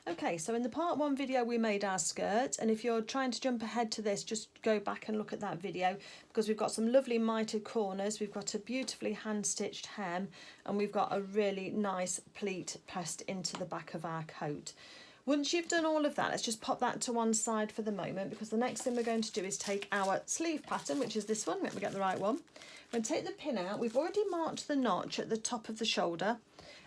Okay, so in the part 1 video we made our skirt, and if you're trying to jump ahead to this, just go back and look at that video, because we've got some lovely mitered corners, we've got a beautifully hand stitched hem, and we've got a really nice pleat pressed into the back of our coat. Once you've done all of that, let's just pop that to one side for the moment, because the next thing we're going to do is take our sleeve pattern, which is this one. Let me get the right one. We're going to take the pin out. We've already marked the notch at the top of the shoulder.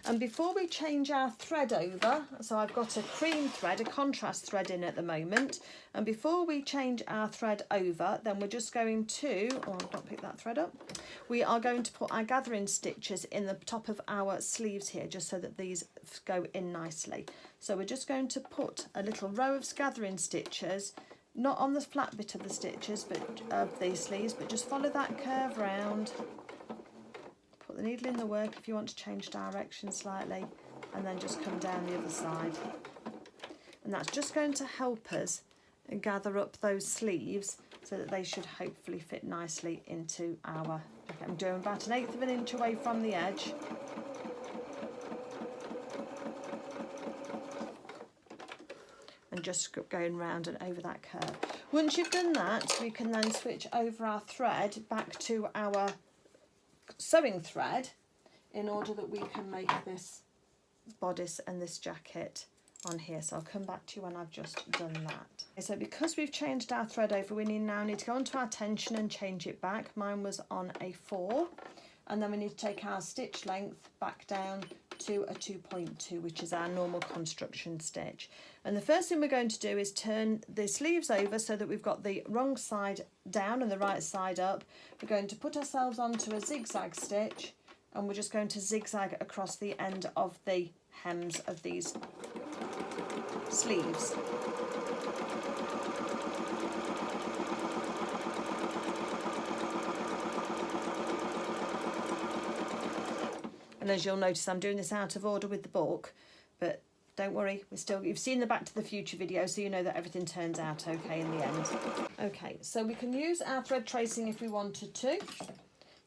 And before we change our thread over, so I've got a cream thread, a contrast thread in at the moment. And before we change our thread over, then we're just going to, don't pick that thread up. We are going to put our gathering stitches in the top of our sleeves here, just so that these go in nicely. So we're just going to put a little row of gathering stitches, not on the flat bit of the stitches, but of these sleeves, but just follow that curve round. Put the needle in the work if you want to change direction slightly, and then just come down the other side. And that's just going to help us gather up those sleeves so that they should hopefully fit nicely into our, okay, I'm doing about 1/8 of an inch away from the edge. And just going round and over that curve. Once you've done that, we can then switch over our thread back to our sewing thread in order that we can make this bodice and this jacket on here. So I'll come back to you when I've just done that. Okay, so because we've changed our thread over, we now need to go onto our tension and change it back. Mine was on a 4, and then we need to take our stitch length back down to a 2.2, which is our normal construction stitch. And the first thing we're going to do is turn the sleeves over so that we've got the wrong side down and the right side up. We're going to put ourselves onto a zigzag stitch, and we're just going to zigzag across the end of the hems of these sleeves. And as you'll notice, I'm doing this out of order with the book, but don't worry, you've seen the Back to the Future video, so you know that everything turns out okay in the end. Okay, so we can use our thread tracing if we wanted to,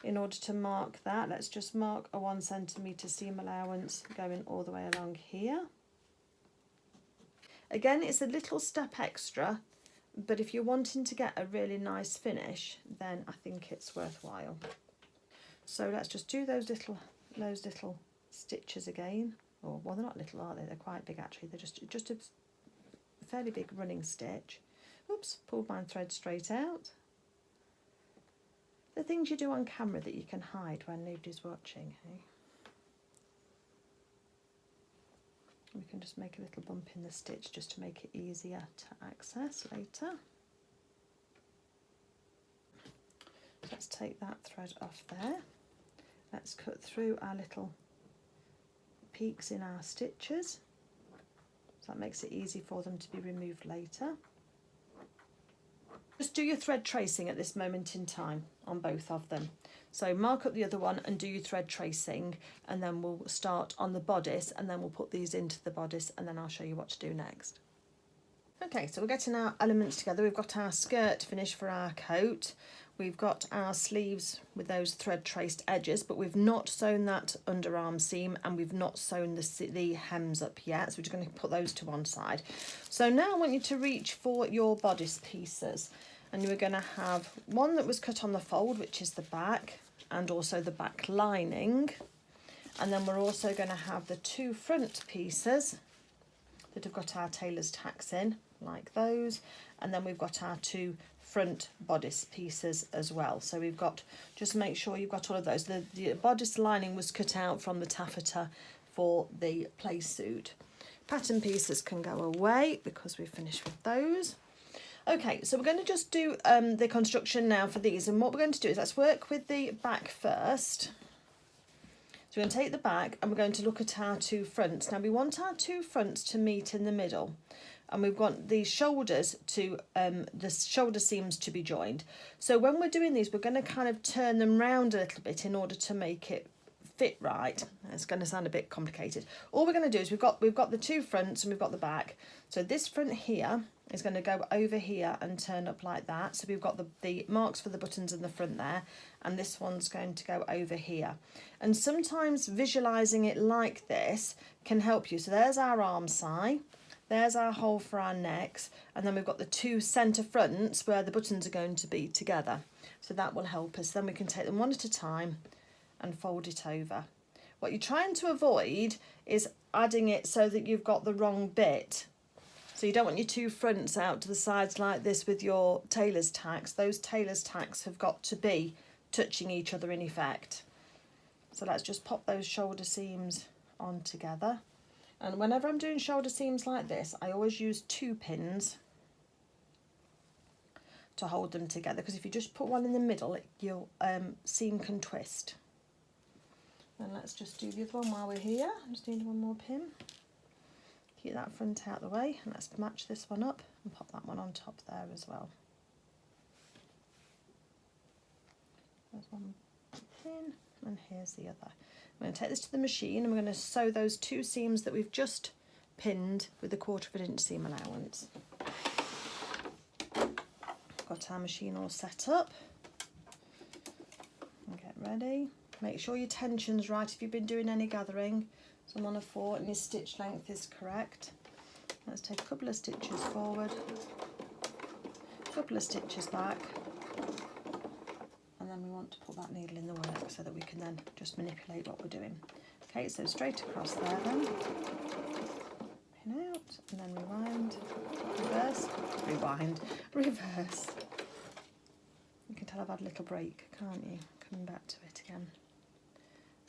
in order to mark that. Let's just mark a 1 centimetre seam allowance going all the way along here. Again, it's a little step extra, but if you're wanting to get a really nice finish, then I think it's worthwhile. So let's just do those little stitches again. Well, they're not little, are they? They're quite big actually. They're just a fairly big running stitch. Oops, pulled my thread straight out. The things you do on camera that you can hide when nobody's watching, hey? We can just make a little bump in the stitch just to make it easier to access later. So let's take that thread off there. Let's cut through our little peaks in our stitches, so that makes it easy for them to be removed later. Just do your thread tracing at this moment in time on both of them. So mark up the other one and do your thread tracing, and then we'll start on the bodice, and then we'll put these into the bodice, and then I'll show you what to do next. Okay, so we're getting our elements together. We've got our skirt finished for our coat. We've got our sleeves with those thread traced edges, but we've not sewn that underarm seam, and we've not sewn the hems up yet. So we're just going to put those to one side. So now I want you to reach for your bodice pieces, and you're going to have one that was cut on the fold, which is the back, and also the back lining. And then we're also going to have the 2 front pieces that have got our tailor's tacks in, like those. And then we've got our 2 front bodice pieces as well. So we've got, just make sure you've got all of those. The bodice lining was cut out from the taffeta for the play suit. Pattern pieces can go away because we've finished with those. Okay, so we're going to just do the construction now for these, and what we're going to do is let's work with the back first. So we're going to take the back and we're going to look at our 2 fronts. Now we want our 2 fronts to meet in the middle, and we've got these shoulders to, the shoulder seams to be joined. So when we're doing these, we're going to kind of turn them round a little bit in order to make it fit right. It's going to sound a bit complicated. All we're going to do is we've got the 2 fronts and we've got the back. So this front here is going to go over here and turn up like that. So we've got the marks for the buttons in the front there, and this one's going to go over here. And sometimes visualising it like this can help you. So there's our arm side, There's our hole for our necks, and then we've got the two centre fronts where the buttons are going to be together. So that will help us. Then we can take them one at a time and fold it over. What you're trying to avoid is adding it so that you've got the wrong bit. So you don't want your two fronts out to the sides like this with your tailor's tacks. Those tailor's tacks have got to be touching each other in effect. So let's just pop those shoulder seams on together. And whenever I'm doing shoulder seams like this, I always use 2 pins to hold them together, because if you just put one in the middle, your seam can twist. And let's just do the other one while we're here. I just need one more pin. Keep that front out the way, and let's match this one up and pop that one on top there as well. There's one pin, and here's the other. I'm going to take this to the machine, and we're going to sew those 2 seams that we've just pinned with a 1/4 inch seam allowance. Got our machine all set up. And get ready. Make sure your tension's right if you've been doing any gathering. So I'm on a 4 and your stitch length is correct. Let's take a couple of stitches forward, a couple of stitches back, and then we want to put that needle in the work so that we can then just manipulate what we're doing. Okay, so straight across there then, pin out, and then rewind, reverse, rewind, reverse. You can tell I've had a little break, can't you? Coming back to it again.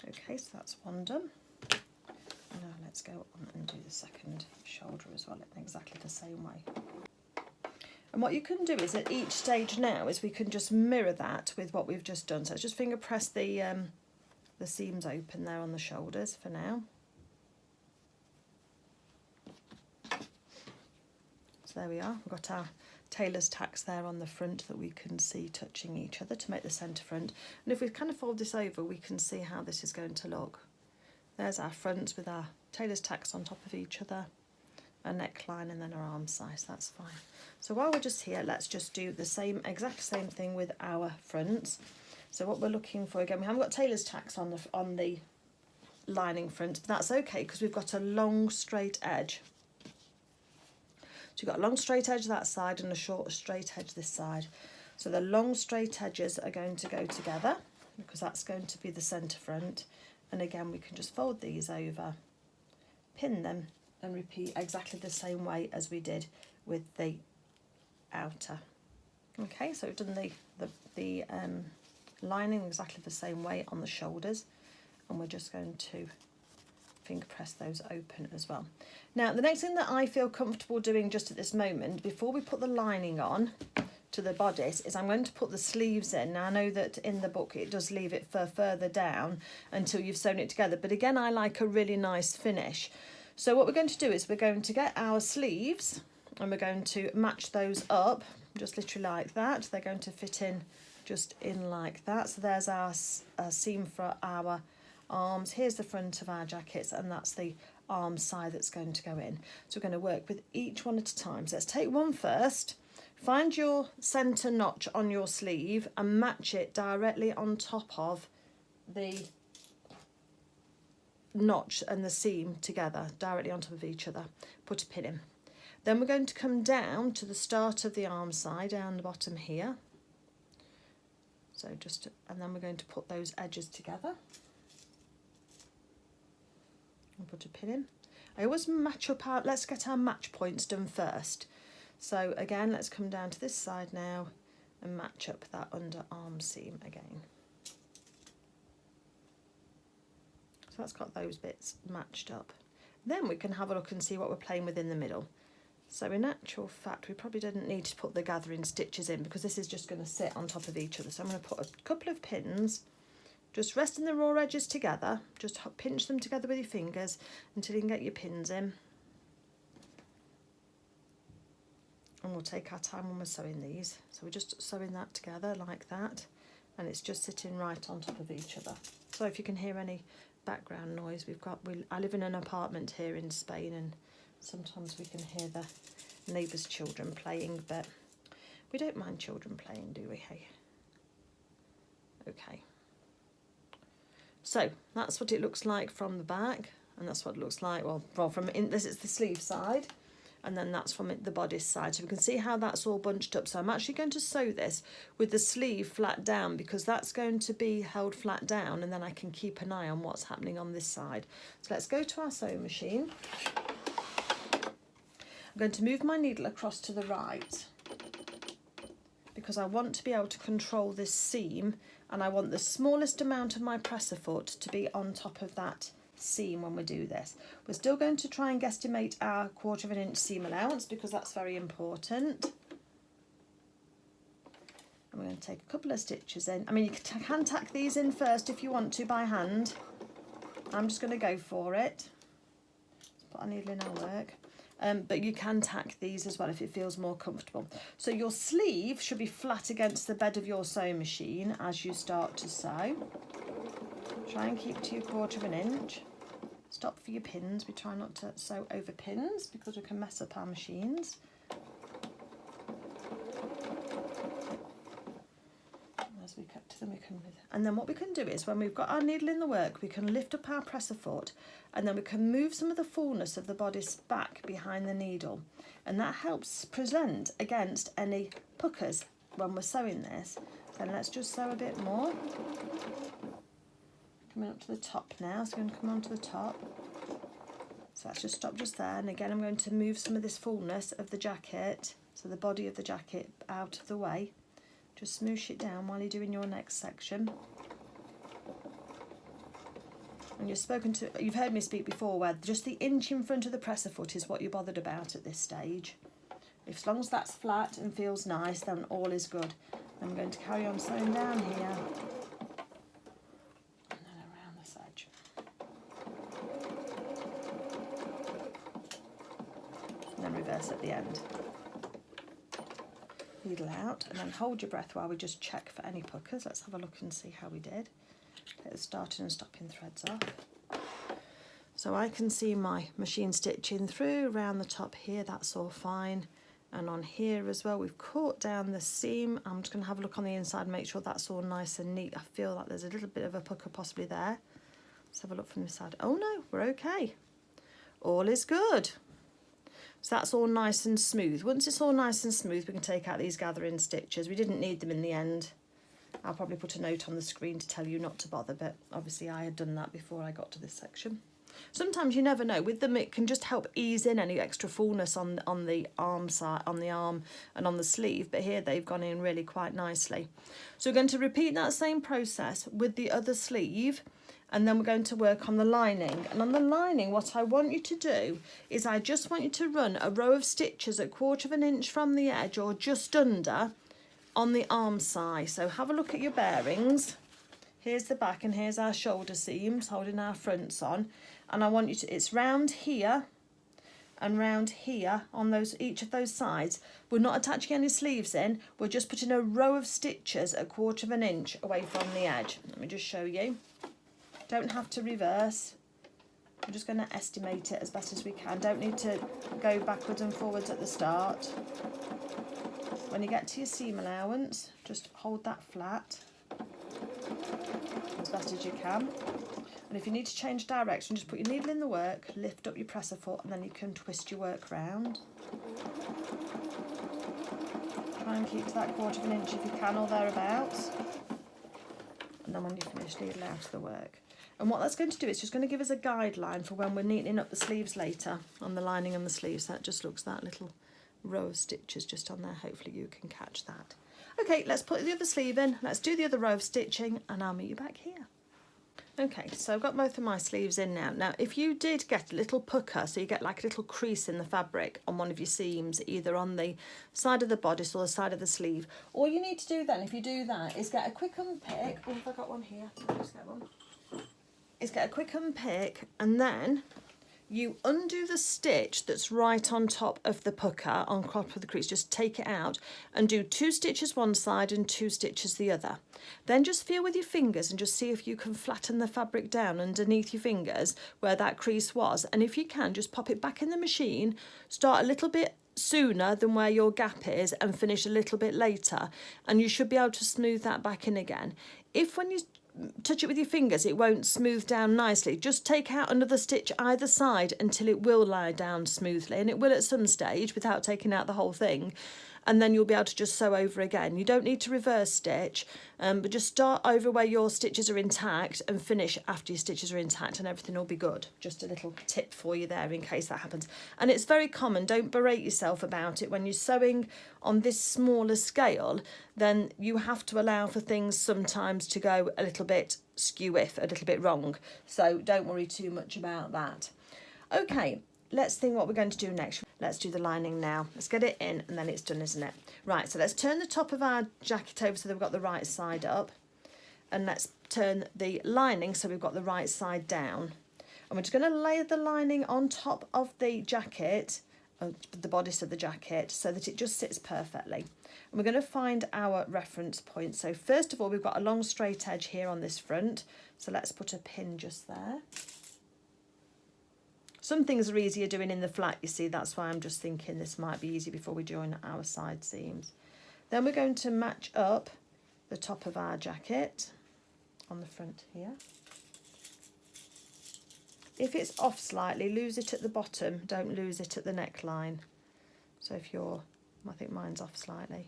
Okay, so that's one done. Now let's go on and do the second shoulder as well in exactly the same way. And what you can do is at each stage now is we can just mirror that with what we've just done. So let's just finger press the seams open there on the shoulders for now. So there we are, we've got our tailor's tacks there on the front that we can see touching each other to make the centre front. And if we kind of fold this over, we can see how this is going to look. There's our fronts with our tailor's tacks on top of each other, a neckline, and then our arm size. That's fine. So while we're just here, let's just do the exact same thing with our fronts. So what we're looking for, again, we haven't got tailor's tacks on the lining front, but that's okay because we've got a long straight edge. So you've got a long straight edge that side and a short straight edge this side. So the long straight edges are going to go together because that's going to be the centre front. And again, we can just fold these over, pin them, and repeat exactly the same way as we did with the outer. Okay, so we've done the lining exactly the same way on the shoulders, and we're just going to finger press those open as well. Now, the next thing that I feel comfortable doing just at this moment, before we put the lining on to the bodice, is I'm going to put the sleeves in. Now I know that in the book it does leave it for further down until you've sewn it together, but again I like a really nice finish. So what we're going to do is we're going to get our sleeves and we're going to match those up just literally like that. They're going to fit in just in like that. So there's our seam for our arms, here's the front of our jackets, and that's the arm side that's going to go in. So we're going to work with each one at a time. So let's take one first. Find your centre notch on your sleeve and match it directly on top of the notch and the seam together, directly on top of each other. Put a pin in. Then we're going to come down to the start of the arm side, down the bottom here. So and then we're going to put those edges together. And put a pin in. I always match up let's get our match points done first. So again, let's come down to this side now and match up that underarm seam again. So that's got those bits matched up. Then we can have a look and see what we're playing with in the middle. So in actual fact, we probably didn't need to put the gathering stitches in because this is just going to sit on top of each other. So I'm going to put a couple of pins, just resting the raw edges together, just pinch them together with your fingers until you can get your pins in. And we'll take our time when we're sewing these. So we're just sewing that together like that, and it's just sitting right on top of each other. So if you can hear any background noise, I live in an apartment here in Spain, and sometimes we can hear the neighbours' children playing, but we don't mind children playing, do we? Hey. Okay. So that's what it looks like from the back, and that's what it looks like, well from this is the sleeve side. and then that's from the bodice side. So we can see how that's all bunched up. So I'm actually going to sew this with the sleeve flat down, because that's going to be held flat down, and then I can keep an eye on what's happening on this side. So let's go to our sewing machine. I'm going to move my needle across to the right, because I want to be able to control this seam, and I want the smallest amount of my presser foot to be on top of that seam when we do this. We're still going to try and guesstimate our 1/4 inch seam allowance, because that's very important. And we're going to take a couple of stitches in. I mean, you can tack these in first if you want to by hand. I'm just going to go for it. Let's put our needle in our work. But you can tack these as well if it feels more comfortable. So your sleeve should be flat against the bed of your sewing machine as you start to sew. Try and keep to your 1/4 inch. Stop for your pins. We try not to sew over pins because we can mess up our machines. As we cut to them, and then what we can do is, when we've got our needle in the work, we can lift up our presser foot, and then we can move some of the fullness of the bodice back behind the needle, and that helps present against any puckers when we're sewing this. Then let's just sew a bit more. Coming up to the top now, so I'm going to come on to the top. So let's just stop just there, and again I'm going to move some of this fullness of the jacket, so the body of the jacket, out of the way. Just smoosh it down while you're doing your next section. And you've heard me speak before, where just the inch in front of the presser foot is what you're bothered about at this stage. As long as that's flat and feels nice, then all is good. I'm going to carry on sewing down here. And then reverse at the end. Needle out, and then hold your breath while we just check for any puckers. Let's have a look and see how we did. Take the starting and stopping threads off. So I can see my machine stitching through around the top here, that's all fine. And on here as well, we've caught down the seam. I'm just going to have a look on the inside and make sure that's all nice and neat. I feel like there's a little bit of a pucker possibly there. Let's have a look from the side. Oh no, we're okay. All is good. So that's all nice and smooth. Once it's all nice and smooth, we can take out these gathering stitches. We didn't need them in the end. I'll probably put a note on the screen to tell you not to bother, but obviously I had done that before I got to this section. Sometimes you never know. With them, it can just help ease in any extra fullness on the arm side, on the arm and on the sleeve. But here they've gone in really quite nicely. So we're going to repeat that same process with the other sleeve. And then we're going to work on the lining. And on the lining, what I want you to do is I just want you to run a row of stitches at 1/4 inch from the edge, or just under, on the arm side. So have a look at your bearings. Here's the back and here's our shoulder seams holding our fronts on. And I want you to, it's round here and round here on each of those sides. We're not attaching any sleeves in, we're just putting a row of stitches at 1/4 inch away from the edge. Let me just show you. Don't have to reverse. I'm just going to estimate it as best as we can. Don't need to go backwards and forwards at the start. When you get to your seam allowance, just hold that flat as best as you can. And if you need to change direction, just put your needle in the work, lift up your presser foot, and then you can twist your work round. Try and keep to that 1/4 inch if you can, or thereabouts. And then when you finish, needle out of the work. And what that's going to do is just going to give us a guideline for when we're neatening up the sleeves later on the lining and the sleeves. That just looks, that little row of stitches just on there. Hopefully you can catch that. Okay, let's put the other sleeve in. Let's do the other row of stitching and I'll meet you back here. Okay, so I've got both of my sleeves in now. Now, if you did get a little pucker, so you get like a little crease in the fabric on one of your seams, either on the side of the bodice or the side of the sleeve, all you need to do then, if you do that, is get a quick unpick. Oh, have I got one here? I'll just get one. Is get a quick unpick, and then you undo the stitch that's right on top of the pucker, on top of the crease. Just take it out and do 2 stitches one side and 2 stitches the other. Then just feel with your fingers and just see if you can flatten the fabric down underneath your fingers where that crease was. And if you can, just pop it back in the machine, start a little bit sooner than where your gap is and finish a little bit later, and you should be able to smooth that back in again. If when you touch it with your fingers, it won't smooth down nicely. Just take out another stitch either side until it will lie down smoothly, and it will at some stage without taking out the whole thing, and then you'll be able to just sew over again. You don't need to reverse stitch, but just start over where your stitches are intact and finish after your stitches are intact, and everything will be good. Just a little tip for you there in case that happens. And it's very common, don't berate yourself about it. When you're sewing on this smaller scale, then you have to allow for things sometimes to go a little bit skew-if, a little bit wrong. So don't worry too much about that. Okay. Let's think what we're going to do next. Let's do the lining now. Let's get it in and then it's done, isn't it? Right, so let's turn the top of our jacket over so that we've got the right side up. And let's turn the lining so we've got the right side down. And we're just going to lay the lining on top of the jacket, the bodice of the jacket, so that it just sits perfectly. And we're going to find our reference point. So first of all, we've got a long straight edge here on this front. So let's put a pin just there. Some things are easier doing in the flat, you see, that's why I'm just thinking this might be easy before we join our side seams. Then we're going to match up the top of our jacket on the front here. If it's off slightly, lose it at the bottom, don't lose it at the neckline. So if you're, I think mine's off slightly.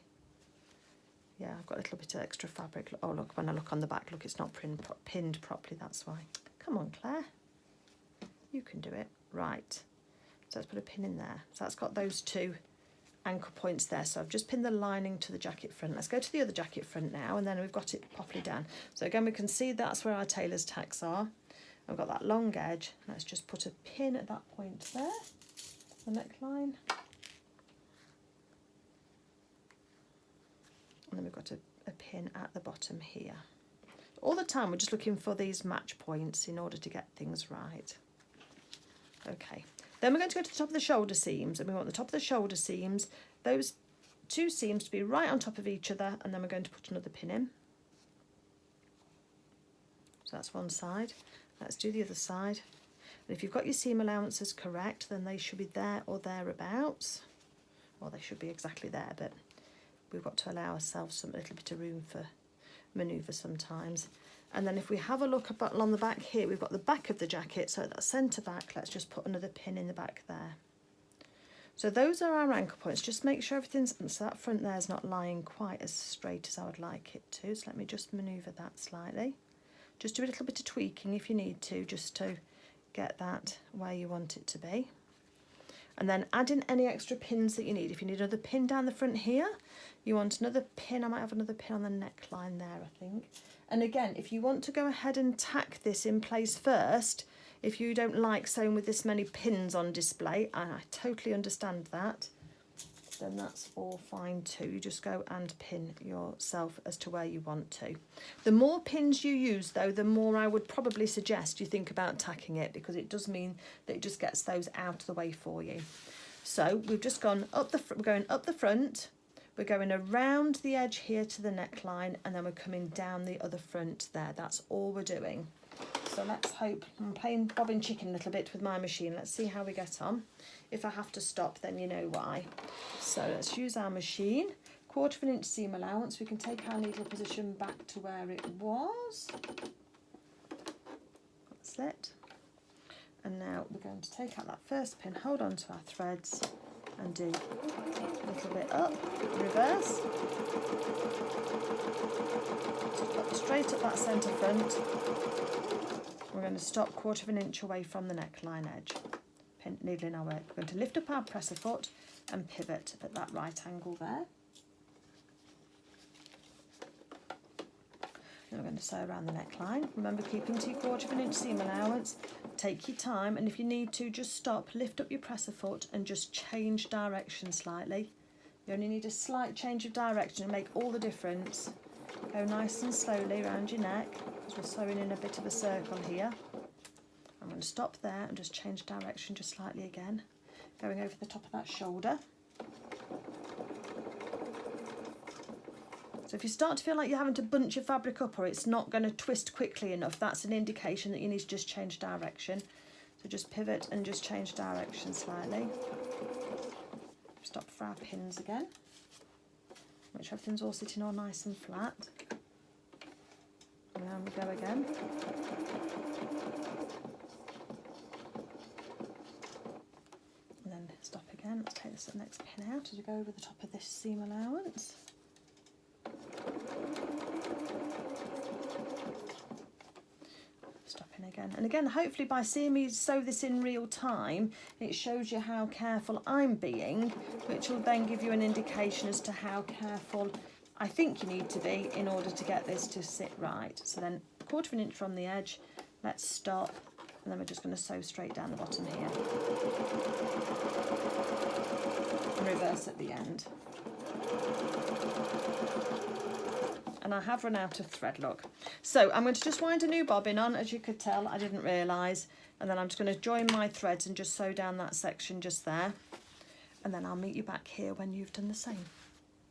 Yeah, I've got a little bit of extra fabric. Oh look, when I look on the back, look, it's not pinned properly, that's why. Come on, Claire. You can do it. Right, so let's put a pin in there. So that's got those two anchor points there. So I've just pinned the lining to the jacket front. Let's go to the other jacket front now, and then we've got it properly down. So again, we can see that's where our tailor's tacks are. I've got that long edge. Let's just put a pin at that point there, the neckline. And then we've got a pin at the bottom here. All the time we're just looking for these match points in order to get things right. Okay, then we're going to go to the top of the shoulder seams, and we want the top of the shoulder seams, those two seams to be right on top of each other, and then we're going to put another pin in. So that's one side. Let's do the other side. And if you've got your seam allowances correct, then they should be there or thereabouts. Well, they should be exactly there, but we've got to allow ourselves a little bit of room for manoeuvre sometimes. And then if we have a look along the back here, we've got the back of the jacket, so that centre back, let's just put another pin in the back there. So those are our anchor points. Just make sure everything's, so that front there is not lying quite as straight as I would like it to. So let me just manoeuvre that slightly. Just do a little bit of tweaking if you need to, just to get that where you want it to be. And then add in any extra pins that you need. If you need another pin down the front here, you want another pin, I might have another pin on the neckline there, I think. And again, if you want to go ahead and tack this in place first, if you don't like sewing with this many pins on display, and I totally understand that, then that's all fine too. You just go and pin yourself as to where you want to. The more pins you use though, the more I would probably suggest you think about tacking it, because it does mean that it just gets those out of the way for you. So we've just gone up we're going up the front, we're going around the edge here to the neckline, and then we're coming down the other front there. That's all we're doing. So let's hope, I'm playing bobbin chicken a little bit with my machine. Let's see how we get on. If I have to stop, then you know why. So let's use our machine. 1/4 inch seam allowance. We can take our needle position back to where it was. Slit. And now we're going to take out that first pin, hold on to our threads, and do a little bit up, reverse. So put straight up that centre front. We're going to stop 1/4 inch away from the neckline edge. Pin, needle in our work. We're going to lift up our presser foot and pivot at that right angle there. Then we're going to sew around the neckline. Remember, keeping to your 1/4 inch seam allowance. Take your time, and if you need to, just stop, lift up your presser foot and just change direction slightly. You only need a slight change of direction to make all the difference. Go nice and slowly around your neck, because we're sewing in a bit of a circle here. I'm going to stop there and just change direction just slightly again, going over the top of that shoulder. So if you start to feel like you're having to bunch your fabric up, or it's not going to twist quickly enough, that's an indication that you need to just change direction. So just pivot and just change direction slightly. Stop for our pins again. Make sure everything's all sitting all nice and flat. And And then we go again. And then stop again. Let's take this next pin out as we go over the top of this seam allowance. Stopping again. And again, hopefully by seeing me sew this in real time, it shows you how careful I'm being, which will then give you an indication as to how careful I think you need to be in order to get this to sit right. So then 1/4 inch from the edge, let's stop, and then we're just going to sew straight down the bottom here. And reverse at the end. And I have run out of thread, look. So I'm going to just wind a new bobbin on, as you could tell, I didn't realise. And then I'm just going to join my threads and just sew down that section just there. And then I'll meet you back here when you've done the same.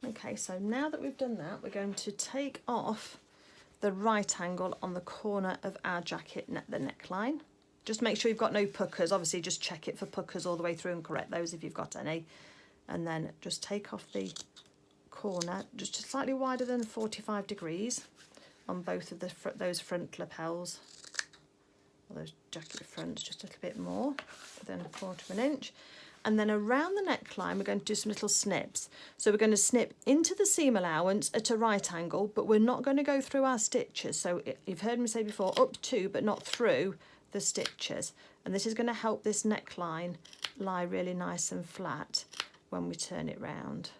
Okay, so now that we've done that, we're going to take off the right angle on the corner of our jacket, the neckline. Just make sure you've got no puckers. Obviously, just check it for puckers all the way through and correct those if you've got any. And then just take off the corner, just slightly wider than 45 degrees on both of those front lapels, or those jacket fronts, just a little bit more than 1/4 inch. And then around the neckline, we're going to do some little snips. So we're going to snip into the seam allowance at a right angle, but we're not going to go through our stitches. So you've heard me say before, up to, but not through the stitches. And this is going to help this neckline lie really nice and flat when we turn it round.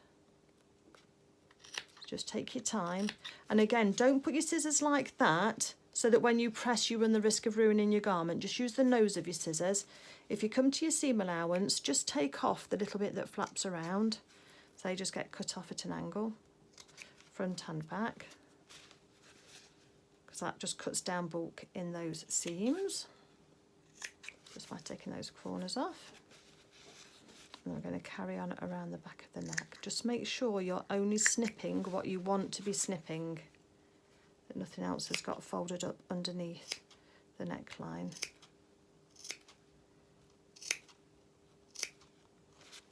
Just take your time. And again, don't put your scissors like that, so that when you press, you run the risk of ruining your garment. Just use the nose of your scissors. If you come to your seam allowance, just take off the little bit that flaps around. So you just get cut off at an angle, front and back, because that just cuts down bulk in those seams. Just by taking those corners off. And we're going to carry on around the back of the neck. Just make sure you're only snipping what you want to be snipping, that nothing else has got folded up underneath the neckline.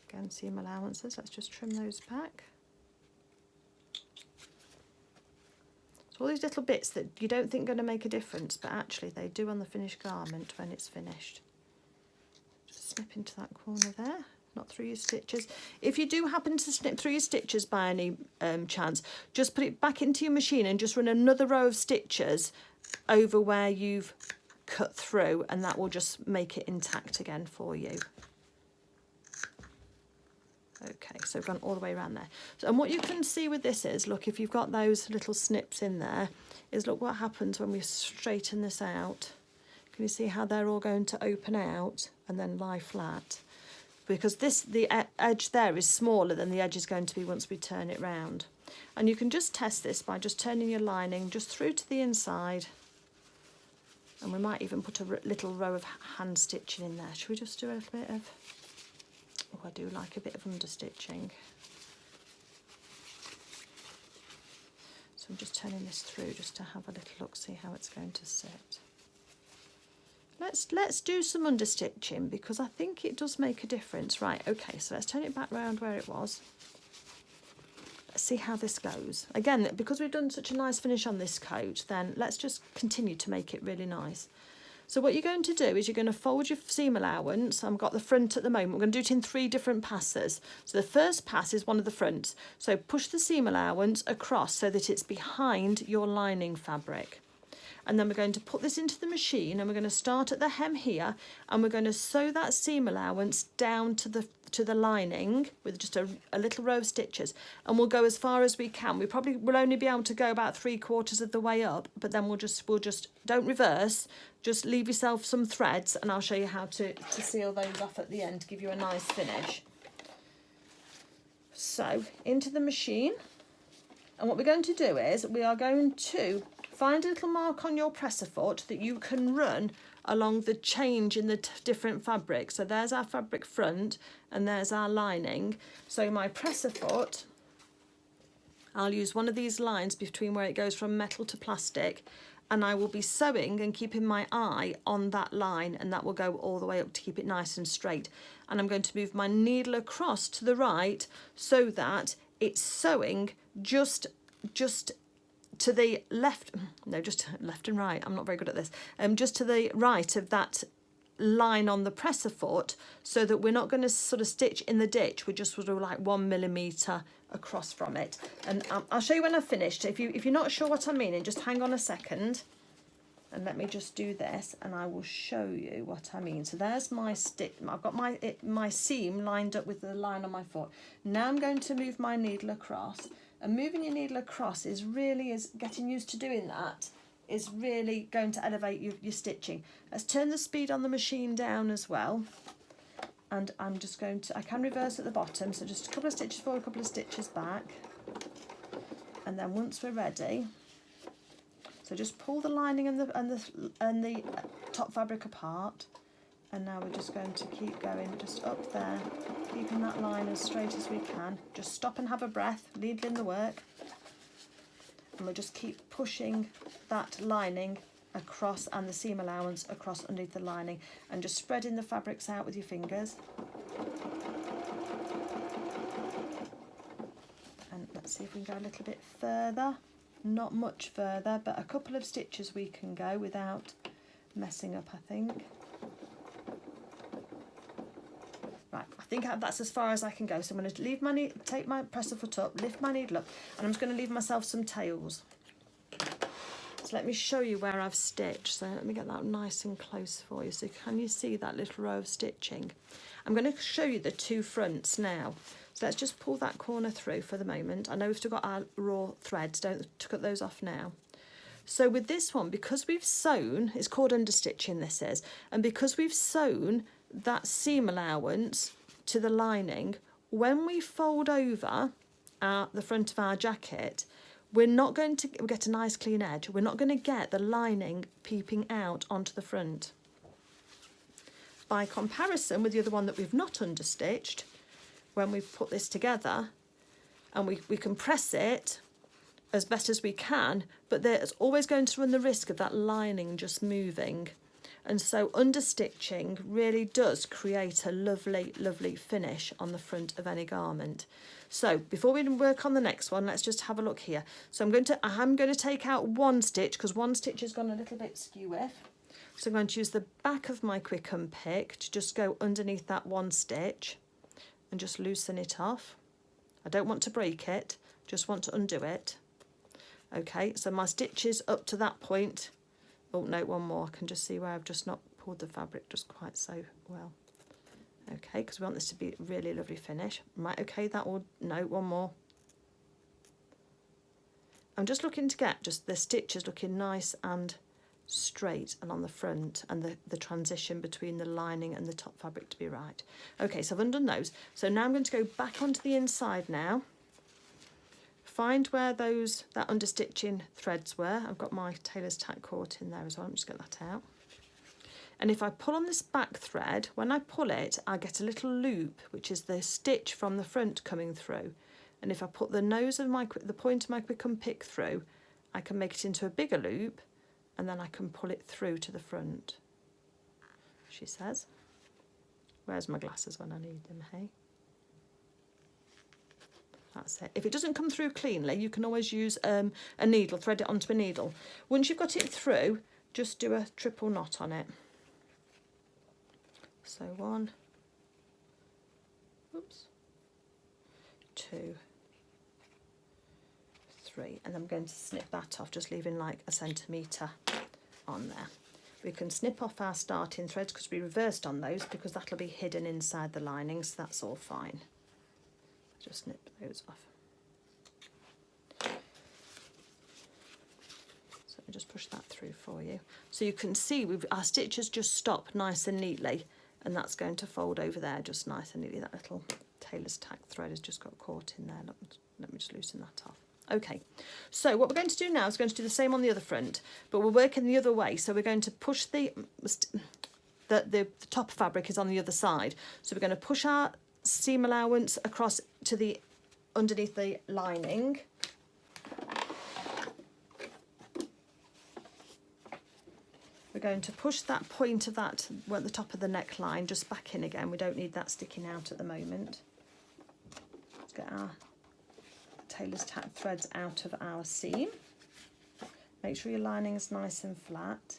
Again, seam allowances, let's just trim those back. So all these little bits that you don't think are going to make a difference, but actually they do on the finished garment when it's finished. Just snip into that corner there. Not through your stitches. If you do happen to snip through your stitches by any chance, just put it back into your machine and just run another row of stitches over where you've cut through, and that will just make it intact again for you. Okay, so we've gone all the way around there. So, and what you can see with this is, look, if you've got those little snips in there, is look what happens when we straighten this out. Can you see how they're all going to open out and then lie flat? Because the edge there is smaller than the edge is going to be once we turn it round. And you can just test this by just turning your lining just through to the inside. And we might even put a little row of hand stitching in there. Should we just do a little bit of... Oh, I do like a bit of understitching. So I'm just turning this through just to have a little look, see how it's going to sit. Let's do some understitching, because I think it does make a difference. Right, okay, so let's turn it back round where it was. Let's see how this goes. Again, because we've done such a nice finish on this coat, then let's just continue to make it really nice. So what you're going to do is you're going to fold your seam allowance. I've got the front at the moment. We're going to do it in 3 different passes. So the first pass is one of the fronts. So push the seam allowance across so that it's behind your lining fabric. And then we're going to put this into the machine, and we're going to start at the hem here, and we're going to sew that seam allowance down to the lining with just a little row of stitches, and we'll go as far as we can. We probably will only be able to go about 3/4 of the way up, but then we'll just don't reverse, just leave yourself some threads, and I'll show you how to seal those off at the end to give you a nice finish. So into the machine, and what we're going to do is we are going to find a little mark on your presser foot that you can run along the change in the different fabrics. So there's our fabric front and there's our lining. So my presser foot, I'll use one of these lines between where it goes from metal to plastic, and I will be sewing and keeping my eye on that line, and that will go all the way up to keep it nice and straight. And I'm going to move my needle across to the right so that it's sewing just to the left, no, just left and right, I'm not very good at this, just to the right of that line on the presser foot, so that we're not going to sort of stitch in the ditch, we're just sort of like 1 millimetre across from it. And I'll show you when I've finished. If you're not sure what I'm meaning, just hang on a second and let me just do this and I will show you what I mean. So there's my stitch, I've got my seam lined up with the line on my foot. Now I'm going to move my needle across, and moving your needle across is getting used to doing that is really going to elevate your stitching. Let's turn the speed on the machine down as well. And I'm just going to, I can reverse at the bottom, so just a couple of stitches forward, a couple of stitches back. And then once we're ready, so just pull the lining and the top fabric apart. And now we're just going to keep going just up there, keeping that line as straight as we can. Just stop and have a breath, needle in the work. And we'll just keep pushing that lining across and the seam allowance across underneath the lining, and just spreading the fabrics out with your fingers. And let's see if we can go a little bit further. Not much further, but a couple of stitches we can go without messing up, I think. Right, I think that's as far as I can go. So I'm going to leave take my presser foot up, lift my needle up, and I'm just going to leave myself some tails. So let me show you where I've stitched. So let me get that nice and close for you. So can you see that little row of stitching? I'm going to show you the two fronts now. So let's just pull that corner through for the moment. I know we've still got our raw threads, don't cut those off now. So with this one, because we've sewn, it's called understitching this is, and because we've sewn that seam allowance to the lining, when we fold over the front of our jacket, we're not going to get a nice clean edge. We're not going to get the lining peeping out onto the front. By comparison with the other one that we've not understitched, when we put this together and we can press it as best as we can, but there's always going to run the risk of that lining just moving. And so understitching really does create a lovely, lovely finish on the front of any garment. So before we work on the next one, let's just have a look here. So I'm going to take out one stitch because one stitch has gone a little bit skew-iff. So I'm going to use the back of my quick unpick to just go underneath that one stitch and just loosen it off. I don't want to break it, just want to undo it. Okay, so my stitches up to that point. Oh no, one more. I can just see where I've just not pulled the fabric just quite so well. Okay, because we want this to be a really lovely finish. Right, okay, that will, no, one more. I'm just looking to get just the stitches looking nice and straight and on the front, and the transition between the lining and the top fabric to be right. Okay, so I've undone those. So now I'm going to go back onto the inside now. Find where that understitching threads were. I've got my tailor's tack caught in there as well. Let me just get that out. And if I pull on this back thread, when I pull it, I get a little loop, which is the stitch from the front coming through. And if I put the the point of my quick unpick through, I can make it into a bigger loop, and then I can pull it through to the front, she says. Where's my glasses when I need them, hey? That's it. If it doesn't come through cleanly, you can always use a needle, thread it onto a needle. Once you've got it through, just do a triple knot on it. So 1, oops, 2, 3, and I'm going to snip that off, just leaving like a centimetre on there. We can snip off our starting threads because we reversed on those, because that'll be hidden inside the lining, so that's all fine. Just snip those off. So let me just push that through for you. So you can see our stitches just stop nice and neatly, and that's going to fold over there just nice and neatly. That little tailor's tack thread has just got caught in there. Let me just loosen that off. Okay, so what we're going to do now is going to do the same on the other front, but we're working the other way. So we're going to push the top fabric is on the other side. So we're going to push our seam allowance across to the underneath the lining. We're going to push that point of that at the top of the neckline just back in again. We don't need that sticking out at the moment. Let's get our tailor's tack threads out of our seam. Make sure your lining is nice and flat.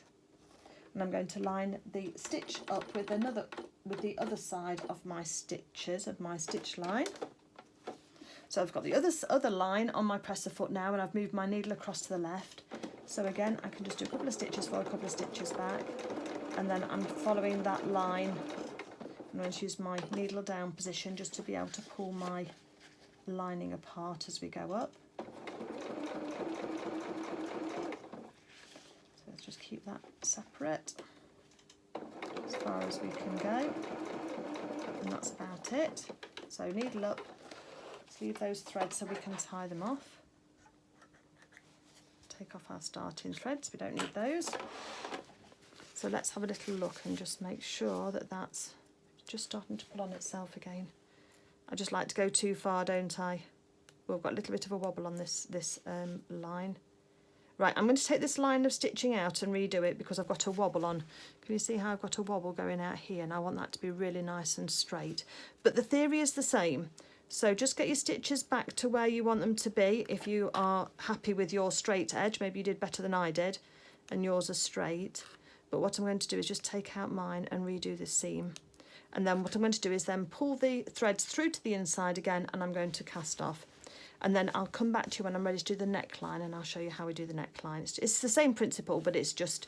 And I'm going to line the stitch up with the other side of my stitches, of my stitch line. So I've got the other line on my presser foot now, and I've moved my needle across to the left. So again, I can just do a couple of stitches forward, a couple of stitches back, and then I'm following that line. I'm going to use my needle down position just to be able to pull my lining apart as we go up. So let's just keep that separate as far as we can go, and that's about it. So needle up, let's leave those threads so we can tie them off. Take off our starting threads, we don't need those. So let's have a little look and just make sure that that's just starting to pull on itself again. I just like to go too far, don't I? Well, we've got a little bit of a wobble on this line. Right, I'm going to take this line of stitching out and redo it because I've got a wobble on. Can you see how I've got a wobble going out here? And I want that to be really nice and straight. But the theory is the same. So just get your stitches back to where you want them to be. If you are happy with your straight edge, maybe you did better than I did, and yours are straight. But what I'm going to do is just take out mine and redo this seam. And then what I'm going to do is then pull the threads through to the inside again, and I'm going to cast off. And then I'll come back to you when I'm ready to do the neckline, and I'll show you how we do the neckline. It's the same principle, but it's just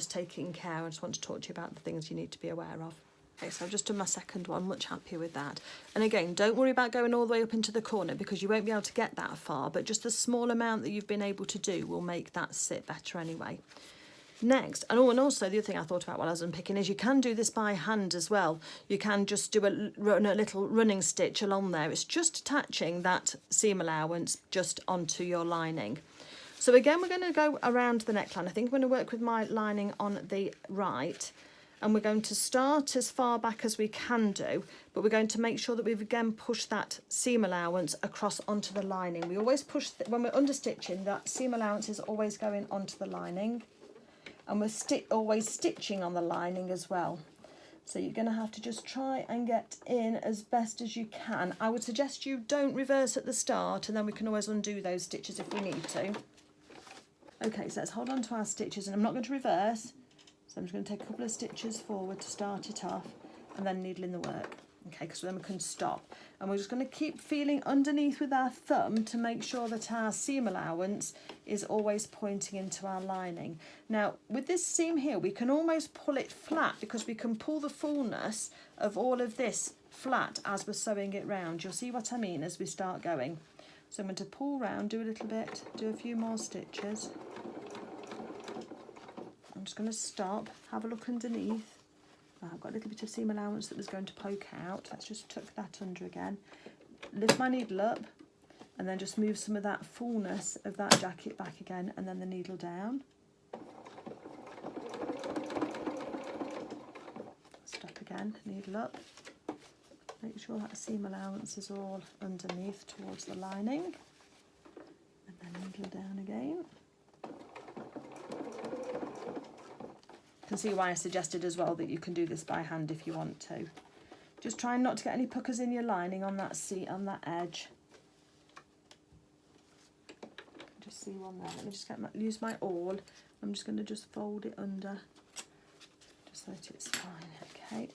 taking care. I just want to talk to you about the things you need to be aware of. Okay, so I've just done my second one, much happier with that. And again, don't worry about going all the way up into the corner because you won't be able to get that far, but just the small amount that you've been able to do will make that sit better anyway. Next, and also the other thing I thought about while I was unpicking is you can do this by hand as well. You can just do a little running stitch along there. It's just attaching that seam allowance just onto your lining. So again, we're going to go around the neckline. I think I'm going to work with my lining on the right, and we're going to start as far back as we can do, but we're going to make sure that we've again pushed that seam allowance across onto the lining. We always push, when we're understitching, that seam allowance is always going onto the lining. And we're always stitching on the lining as well. So you're going to have to just try and get in as best as you can. I would suggest you don't reverse at the start, and then we can always undo those stitches if we need to. Okay, so let's hold on to our stitches, and I'm not going to reverse. So I'm just going to take a couple of stitches forward to start it off, and then needle in the work. Okay, because then we can stop. And we're just going to keep feeling underneath with our thumb to make sure that our seam allowance is always pointing into our lining. Now, with this seam here, we can almost pull it flat because we can pull the fullness of all of this flat as we're sewing it round. You'll see what I mean as we start going. So I'm going to pull round, do a little bit, do a few more stitches. I'm just going to stop, have a look underneath. I've got a little bit of seam allowance that was going to poke out. Let's just tuck that under again. Lift my needle up and then just move some of that fullness of that jacket back again, and then the needle down. Stop again, needle up. Make sure that seam allowance is all underneath towards the lining, and then needle down again. You can see why I suggested as well that you can do this by hand if you want to. Just try not to get any puckers in your lining on that edge. Just see one there. Let me just use my awl. I'm just going to just fold it under, just so that it's fine. Okay.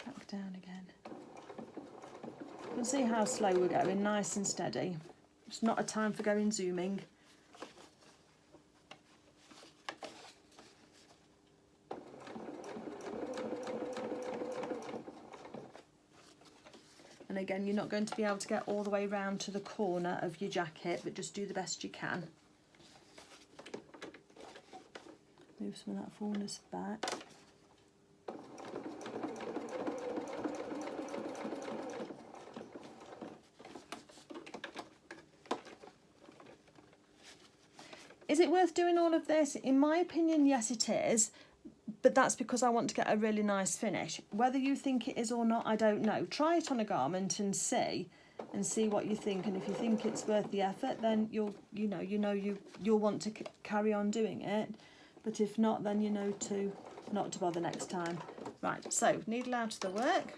Back down again. You can see how slow we're going, nice and steady. It's not a time for going zooming. And again, you're not going to be able to get all the way round to the corner of your jacket, but just do the best you can. Move some of that fullness back. Is it worth doing all of this? In my opinion, yes it is. But that's because I want to get a really nice finish. Whether you think it is or not, I don't know. Try it on a garment and see what you think. And if you think it's worth the effort, then you'll want to carry on doing it. But if not, then you know not to bother next time. Right, so needle out of the work.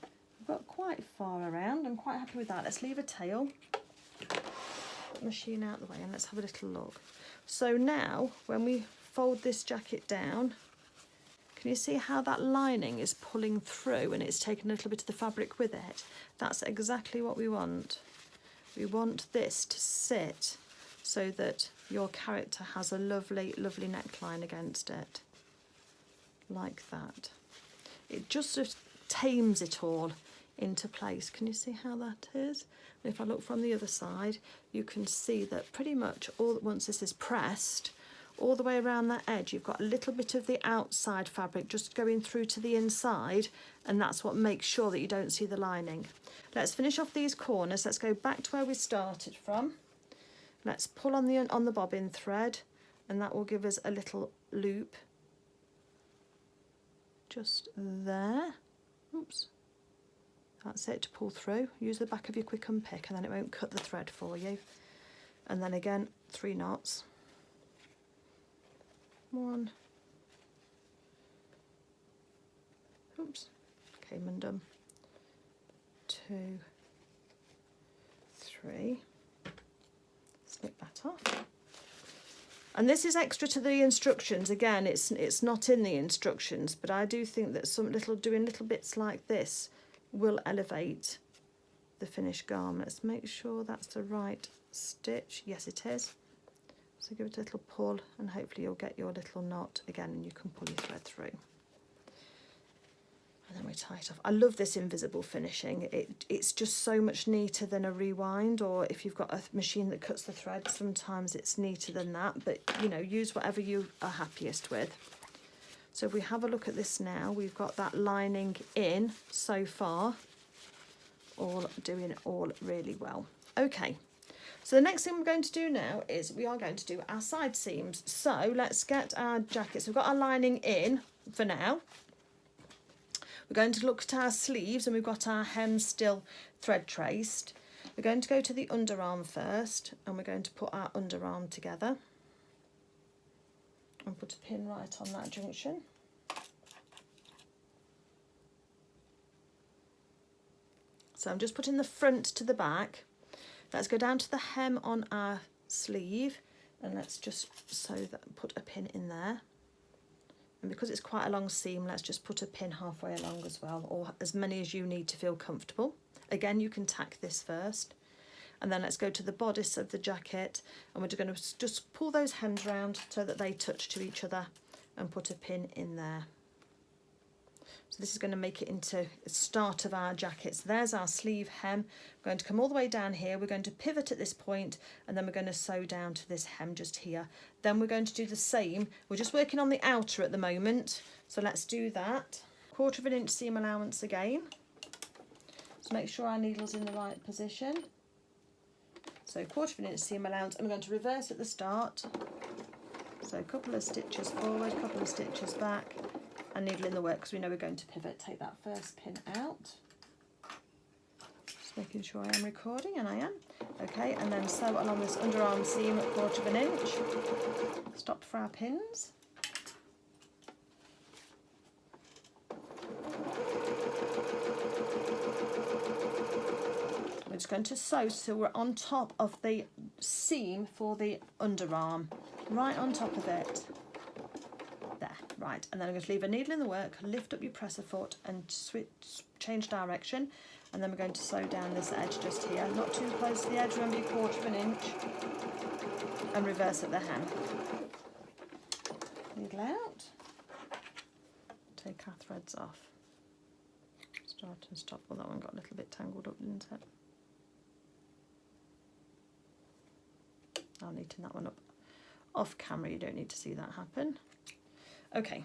I've got quite far around. I'm quite happy with that. Let's leave a tail. machine out of the way and let's have a little look. So now when we fold this jacket down, can you see how that lining is pulling through and it's taken a little bit of the fabric with it? That's exactly what we want. We want this to sit so that your character has a lovely, lovely neckline against it. Like that. It just sort of tames it all into place. Can you see how that is? And if I look from the other side, you can see that pretty much all once this is pressed, all the way around that edge, you've got a little bit of the outside fabric just going through to the inside, and that's what makes sure that you don't see the lining. Let's finish off these corners. Let's go back to where we started from. Let's pull on the bobbin thread, and that will give us a little loop just there. Oops. That's it to pull through. Use the back of your quick unpick and then it won't cut the thread for you. And then again, 3 knots. 1. Oops. Came undone. 2, 3. Snip that off. And this is extra to the instructions. Again, it's not in the instructions, but I do think that doing little bits like this will elevate the finished garment. Let's make sure that's the right stitch. Yes, it is. So give it a little pull and hopefully you'll get your little knot again and you can pull your thread through. And then we tie it off. I love this invisible finishing. It's just so much neater than a rewind, or if you've got a machine that cuts the thread, sometimes it's neater than that, but you know, use whatever you are happiest with. So if we have a look at this now, we've got that lining in so far, all doing all really well. Okay, so the next thing we're going to do now is we are going to do our side seams. So let's get our jackets. We've got our lining in for now. We're going to look at our sleeves and we've got our hem still thread traced. We're going to go to the underarm first and we're going to put our underarm together and put a pin right on that junction. So I'm just putting the front to the back. Let's go down to the hem on our sleeve and let's just put a pin in there. And because it's quite a long seam, let's just put a pin halfway along as well, or as many as you need to feel comfortable. Again, you can tack this first. And then let's go to the bodice of the jacket and we're going to just pull those hems round so that they touch to each other and put a pin in there. So this is going to make it into the start of our jacket. So there's our sleeve hem. We're going to come all the way down here. We're going to pivot at this point and then we're going to sew down to this hem just here. Then we're going to do the same. We're just working on the outer at the moment. So let's do that. 1/4 inch seam allowance again. So make sure our needle's in the right position. So 1/4 inch seam allowance, and we're going to reverse at the start. So a couple of stitches forward, a couple of stitches back, and needle in the work because we know we're going to pivot. Take that first pin out. Just making sure I am recording, and I am. Okay, and then sew along this underarm seam at 1/4 inch. Stop for our pins. We're just going to sew so we're on top of the seam for the underarm, right on top of it. There, right, and then I'm going to leave a needle in the work, lift up your presser foot and change direction, and then we're going to sew down this edge just here, not too close to the edge, remember your 1/4 inch, and reverse at the hem. Needle out, take our threads off, start and stop. Well, that one got a little bit tangled up, didn't it? I'll neaten that one up off camera, you don't need to see that happen. Okay,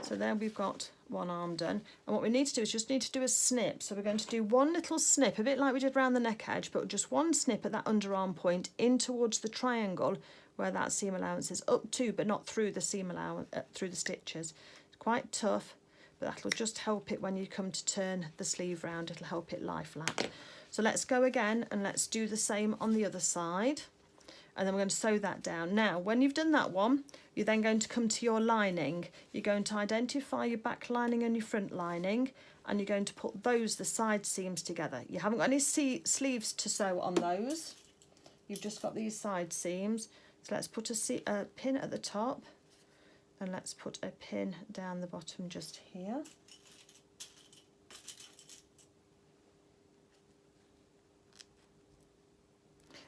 so there we've got one arm done, and what we need to do is just need to do a snip. So we're going to do one little snip, a bit like we did around the neck edge, but just one snip at that underarm point in towards the triangle where that seam allowance is, up to but not through the seam allowance, through the stitches. It's quite tough, but that'll just help it when you come to turn the sleeve round, it'll help it lie flat. So let's go again and let's do the same on the other side. And then we're going to sew that down. Now, when you've done that one, you're then going to come to your lining. You're going to identify your back lining and your front lining, and you're going to put those, the side seams, together. You haven't got any sleeves to sew on those. you've just got these side seams. So let's put a pin at the top, and let's put a pin down the bottom just here.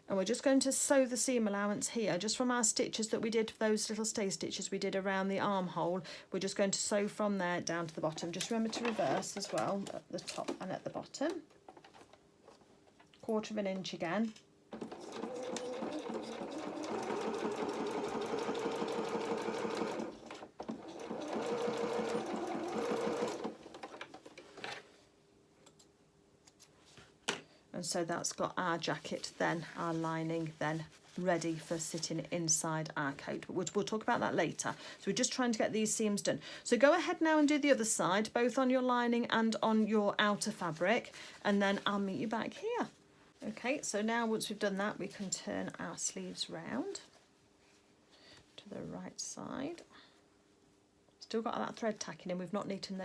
And we're just going to sew the seam allowance here, just from our stitches that we did, those little stay stitches we did around the armhole. We're just going to sew from there down to the bottom. Just remember to reverse as well at the top and at the bottom. 1/4 inch again. And so that's got our jacket then, our lining then, ready for sitting inside our coat. But we'll talk about that later. So we're just trying to get these seams done. So go ahead now and do the other side, both on your lining and on your outer fabric, and then I'll meet you back here. Okay, so now once we've done that, we can turn our sleeves round to the right side. Still got that thread tacking in. We've not knitted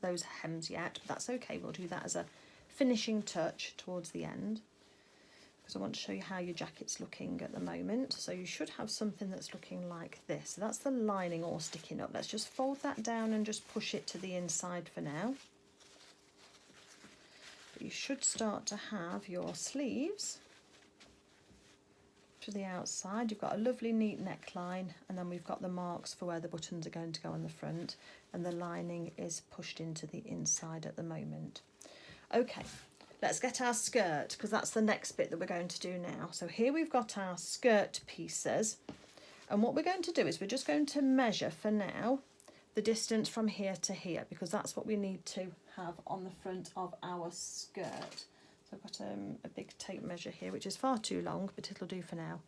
those hems yet, but that's okay. We'll do that as a finishing touch towards the end, because I want to show you how your jacket's looking at the moment. So you should have something that's looking like this. So that's the lining all sticking up. Let's just fold that down and just push it to the inside for now. But you should start to have your sleeves to the outside. You've got a lovely neat neckline, and then we've got the marks for where the buttons are going to go on the front, and the lining is pushed into the inside at the moment. Okay, let's get our skirt, because that's the next bit that we're going to do now. So here we've got our skirt pieces, and what we're going to do is we're just going to measure for now the distance from here to here, because that's what we need to have on the front of our skirt. So I've got a big tape measure here, which is far too long, but it'll do for now.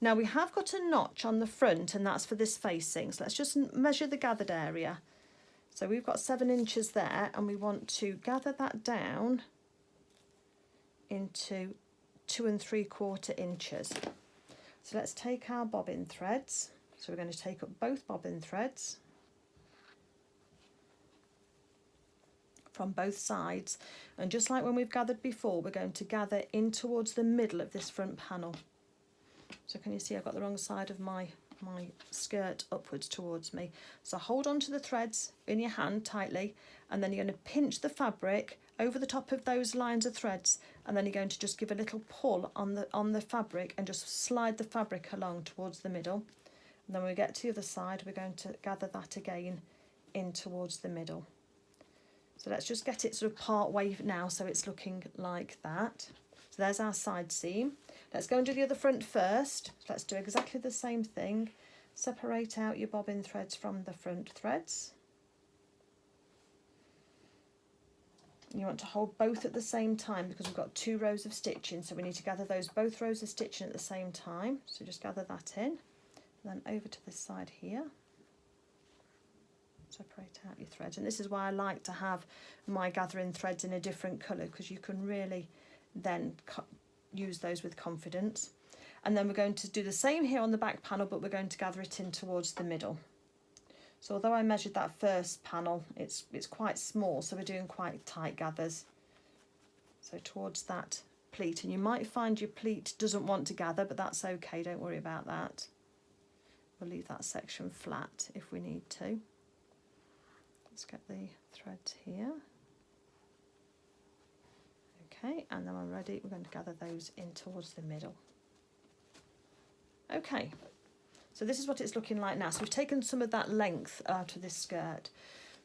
Now we have got a notch on the front, and that's for this facing. So let's just measure the gathered area. So we've got 7 inches there, and we want to gather that down into 2 3/4 inches. So let's take our bobbin threads. So we're going to take up both bobbin threads from both sides, and just like when we've gathered before, we're going to gather in towards the middle of this front panel. So can you see I've got the wrong side of my skirt upwards towards me. So hold on to the threads in your hand tightly, and then you're going to pinch the fabric over the top of those lines of threads, and then you're going to just give a little pull on the fabric and just slide the fabric along towards the middle. And then when we get to the other side, we're going to gather that again in towards the middle. So let's just get it sort of part way now, so it's looking like that. So there's our side seam. Let's go and do the other front first. So let's do exactly the same thing. Separate out your bobbin threads from the front threads. You want to hold both at the same time, because we've got 2 rows of stitching, so we need to gather both rows of stitching at the same time. So just gather that in, and then over to this side here. Separate out your threads, and this is why I like to have my gathering threads in a different colour, because you can really then use those with confidence. And then we're going to do the same here on the back panel, but we're going to gather it in towards the middle. So although I measured that first panel, it's quite small, so we're doing quite tight gathers. So towards that pleat, and you might find your pleat doesn't want to gather, but that's okay, don't worry about that. We'll leave that section flat if we need to. Let's get the threads here. Okay, and then when we're ready, we're going to gather those in towards the middle. Okay, so this is what it's looking like now. So we've taken some of that length out of this skirt.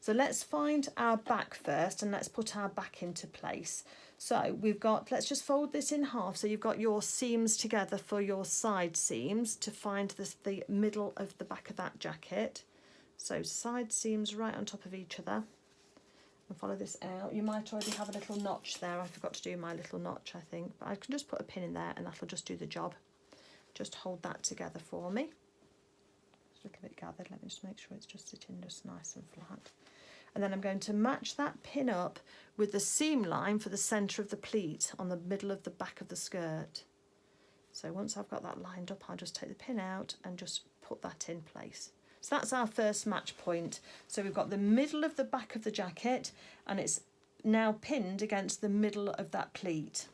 So let's find our back first, and let's put our back into place. So we've got, let's just fold this in half, so you've got your seams together for your side seams to find the middle of the back of that jacket. So side seams right on top of each other, and follow this out. You might already have a little notch there. I forgot to do my little notch, I think, but I can just put a pin in there and that'll just do the job. Just hold that together for me. It's a little bit gathered. Let me just make sure it's just sitting just nice and flat. And then I'm going to match that pin up with the seam line for the centre of the pleat on the middle of the back of the skirt. So once I've got that lined up, I'll just take the pin out and just put that in place. So that's our first match point. So we've got the middle of the back of the jacket, and it's now pinned against the middle of that pleat.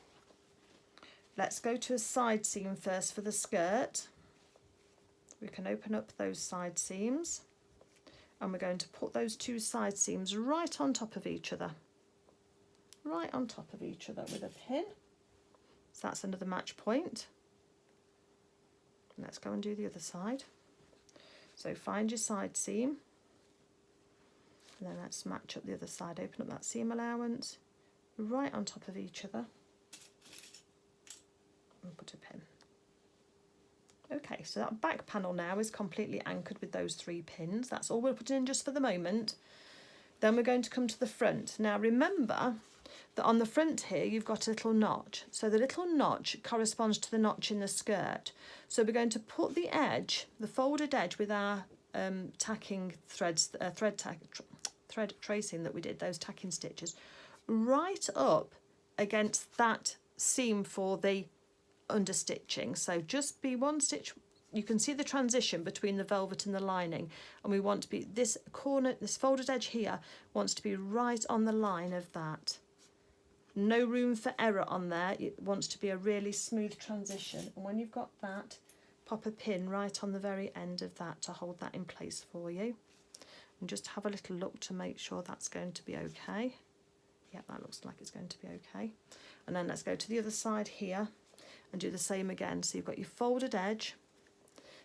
let's go to a side seam first for the skirt. We can open up those side seams, and we're going to put those two side seams right on top of each other. Right on top of each other with a pin. So that's another match point. Let's go and do the other side. So find your side seam, and then let's match up the other side. Open up that seam allowance right on top of each other and put a pin. Okay, so that back panel now is completely anchored with those 3 pins. That's all we're putting in just for the moment. Then we're going to come to the front. Now remember that on the front here you've got a little notch. So the little notch corresponds to the notch in the skirt. So we're going to put the edge, the folded edge with our tacking threads, thread tracing that we did, those tacking stitches, right up against that seam for the understitching. So just be 1 stitch. You can see the transition between the velvet and the lining, and we want to be, this corner, this folded edge here wants to be right on the line of that. No room for error on there. It wants to be a really smooth transition, and when you've got that, pop a pin right on the very end of that to hold that in place for you, and just have a little look to make sure that's going to be okay. Yeah, that looks like it's going to be okay. And then let's go to the other side here and do the same again. So you've got your folded edge,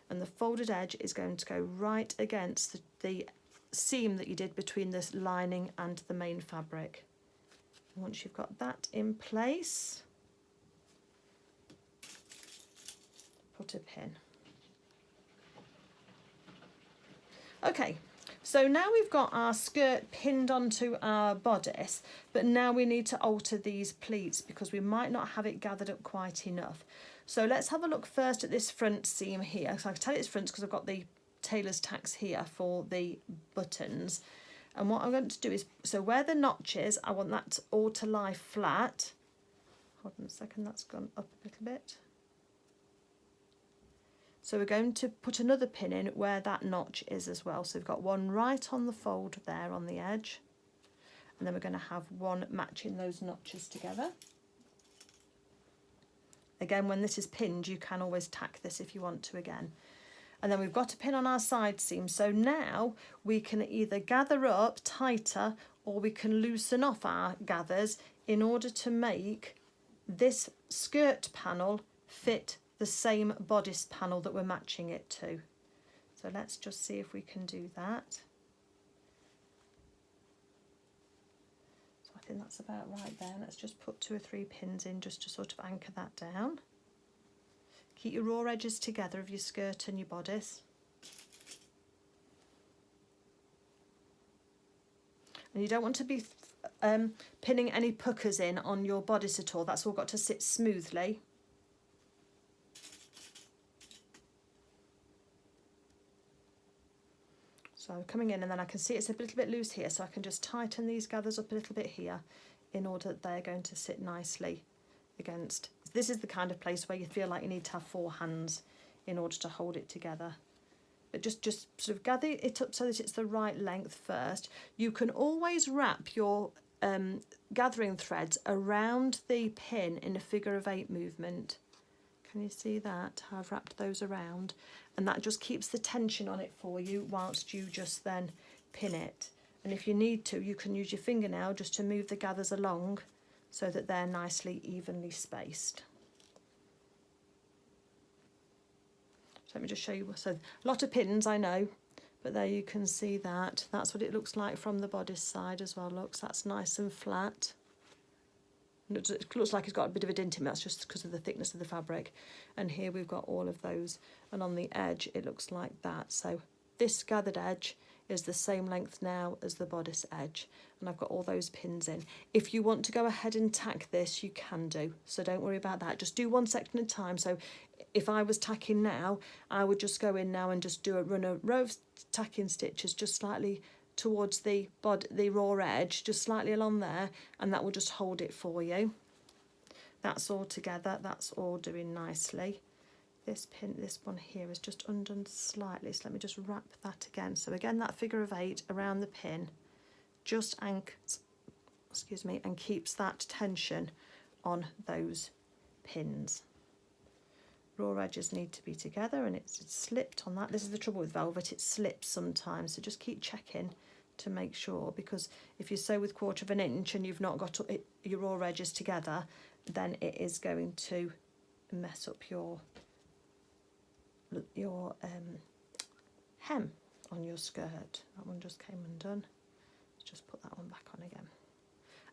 and the folded edge is going to go right against the seam that you did between this lining and the main fabric. Once you've got that in place, put a pin. Okay, so now we've got our skirt pinned onto our bodice, but now we need to alter these pleats because we might not have it gathered up quite enough. So let's have a look first at this front seam here. So I can tell it's front because I've got the tailor's tacks here for the buttons. And what I'm going to do is, so where the notch is, I want that all to lie flat. Hold on a second, that's gone up a little bit. So we're going to put another pin in where that notch is as well. So we've got one right on the fold there on the edge. And then we're going to have one matching those notches together. Again, when this is pinned, you can always tack this if you want to again. And then we've got a pin on our side seam. So now we can either gather up tighter or we can loosen off our gathers in order to make this skirt panel fit the same bodice panel that we're matching it to. So let's just see if we can do that. So I think that's about right there. Let's just put 2 or 3 pins in just to sort of anchor that down. Keep your raw edges together of your skirt and your bodice. And you don't want to be pinning any puckers in on your bodice at all. That's all got to sit smoothly. So coming in, and then I can see it's a little bit loose here, so I can just tighten these gathers up a little bit here in order that they're going to sit nicely against. This is the kind of place where you feel like you need to have 4 hands in order to hold it together. But just sort of gather it up so that it's the right length first. You can always wrap your gathering threads around the pin in a figure of 8 movement. Can you see that? How I've wrapped those around, and that just keeps the tension on it for you whilst you just then pin it. And if you need to, you can use your fingernail just to move the gathers along so that they're nicely evenly spaced. So let me just show you. So a lot of pins, I know, but there you can see that. That's what it looks like from the bodice side as well. Looks, that's nice and flat. And it looks like it's got a bit of a dint in it. That's just because of the thickness of the fabric. And here we've got all of those. And on the edge, it looks like that. So this gathered edge is the same length now as the bodice edge, and I've got all those pins in. If you want to go ahead and tack this, you can do, so don't worry about that. Just do one section at a time. So if I was tacking now, I would just go in now and just run a row of tacking stitches just slightly towards the raw edge, just slightly along there, and that will just hold it for you. That's all together, that's all doing nicely. This pin, this one here is just undone slightly, so let me just wrap that again. So again, that figure of 8 around the pin just anchors, excuse me, and keeps that tension on those pins. Raw edges need to be together, and it's slipped on that. This is the trouble with velvet, it slips sometimes, so just keep checking to make sure, because if you sew with 1/4 of an inch and you've not got your raw edges together, then it is going to mess up your hem on your skirt. That one just came undone. Let's just put that one back on again.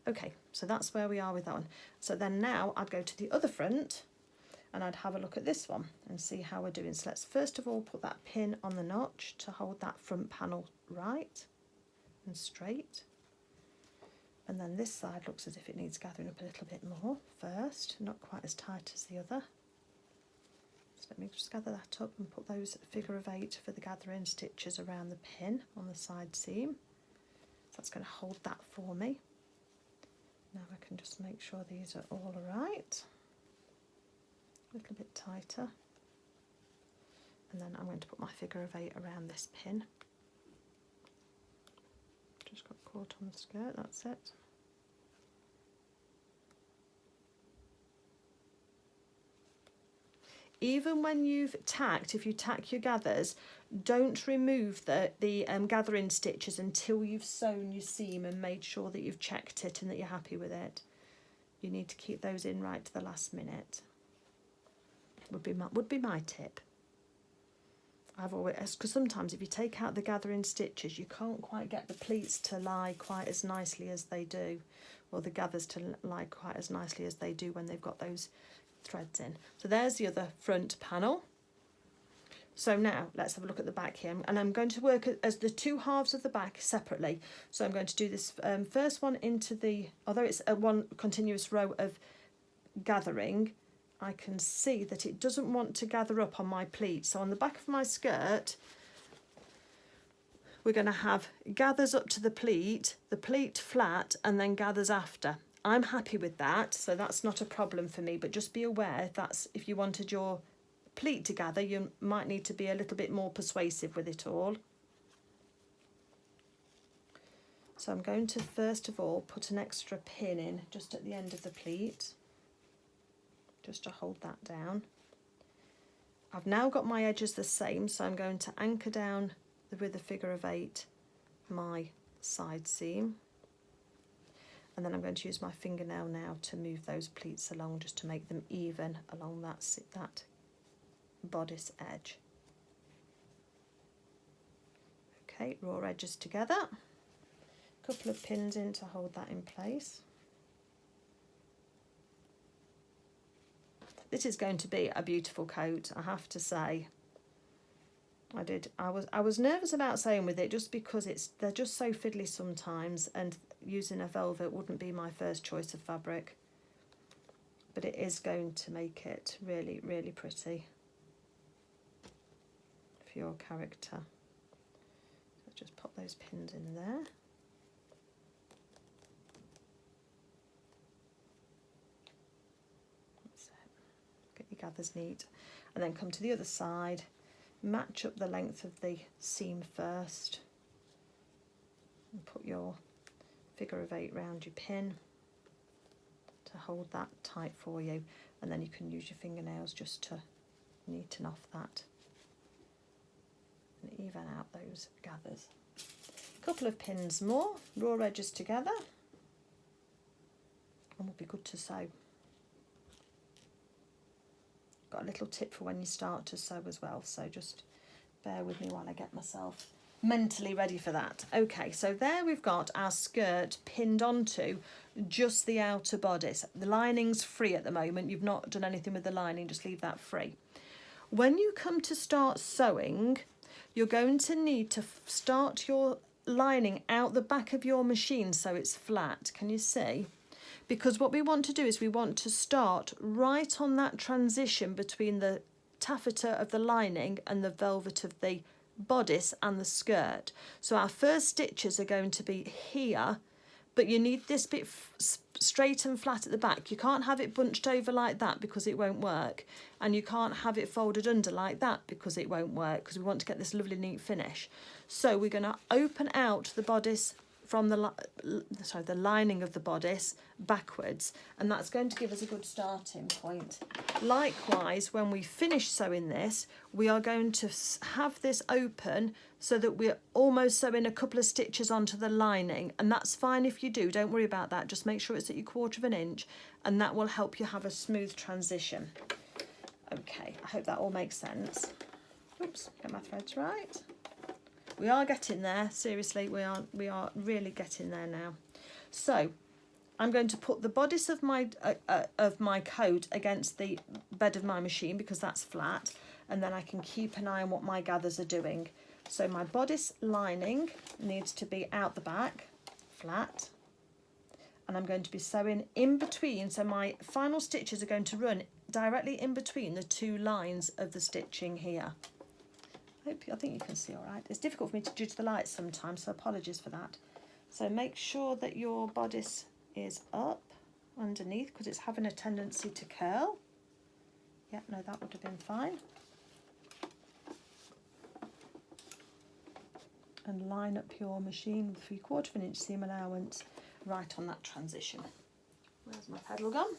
Okay, so that's where we are with that one. So then now I'd go to the other front and I'd have a look at this one and see how we're doing. So let's first of all put that pin on the notch to hold that front panel right and straight. And then this side looks as if it needs gathering up a little bit more first, not quite as tight as the other. So let me just gather that up and put those figure of 8 for the gathering stitches around the pin on the side seam. So that's going to hold that for me. Now I can just make sure these are all right. A little bit tighter. And then I'm going to put my figure of 8 around this pin. Just got caught on the skirt, that's it. Even when you've tacked, if you tack your gathers, don't remove the gathering stitches until you've sewn your seam and made sure that you've checked it and that you're happy with it. You need to keep those in right to the last minute. Would be my tip. I've always, because sometimes if you take out the gathering stitches, you can't quite get the pleats to lie quite as nicely as they do, or the gathers to lie quite as nicely as they do when they've got those threads in. So there's the other front panel. So now let's have a look at the back here, and I'm going to work as the 2 halves of the back separately. So I'm going to do this first one into the, although it's a one continuous row of gathering, I can see that it doesn't want to gather up on my pleat. So on the back of my skirt, we're going to have gathers up to the pleat flat, and then gathers after. I'm happy with that, so that's not a problem for me, but just be aware that's if you wanted your pleat to gather, you might need to be a little bit more persuasive with it all. So I'm going to first of all put an extra pin in just at the end of the pleat, just to hold that down. I've now got my edges the same, so I'm going to anchor down with a figure of 8 my side seam, and then I'm going to use my fingernail now to move those pleats along, just to make them even along that bodice edge. Okay, raw edges together, a couple of pins in to hold that in place. This is going to be a beautiful coat, I have to say. I was nervous about sewing with it just because they're just so fiddly sometimes, and using a velvet wouldn't be my first choice of fabric. But it is going to make it really, really pretty for your character. So just pop those pins in there. That's it. Get your gathers neat. And then come to the other side. Match up the length of the seam first and put your figure of 8 round your pin to hold that tight for you, and then you can use your fingernails just to neaten off that and even out those gathers. A couple of pins more, raw edges together, and we'll be good to sew. Got a little tip for when you start to sew as well, so just bear with me while I get myself mentally ready for that. Okay, so there we've got our skirt pinned onto just the outer bodice. The lining's free at the moment. You've not done anything with the lining, just leave that free. When you come to start sewing, you're going to need to start your lining out the back of your machine so it's flat. Can you see? Because what we want to do is we want to start right on that transition between the taffeta of the lining and the velvet of the bodice and the skirt. So our first stitches are going to be here, but you need this bit straight and flat at the back. You can't have it bunched over like that because it won't work, and you can't have it folded under like that because it won't work, because we want to get this lovely neat finish. So we're going to open out the bodice from the the lining of the bodice backwards, and that's going to give us a good starting point. Likewise, when we finish sewing this, we are going to have this open so that we're almost sewing a couple of stitches onto the lining, and that's fine if you do, don't worry about that, just make sure it's at your 1/4 inch, and that will help you have a smooth transition. Okay, I hope that all makes sense. Oops, get my threads right. We are getting there, seriously, we are really getting there now. So I'm going to put the bodice of my coat against the bed of my machine because that's flat, and then I can keep an eye on what my gathers are doing. So my bodice lining needs to be out the back, flat, and I'm going to be sewing in between, so my final stitches are going to run directly in between the 2 lines of the stitching here. I think you can see all right. It's difficult for me to judge the light sometimes, so apologies for that. So make sure that your bodice is up underneath because it's having a tendency to curl. Yeah, no, that would have been fine. And line up your machine with 3/4 inch seam allowance right on that transition. Where's my pedal gone?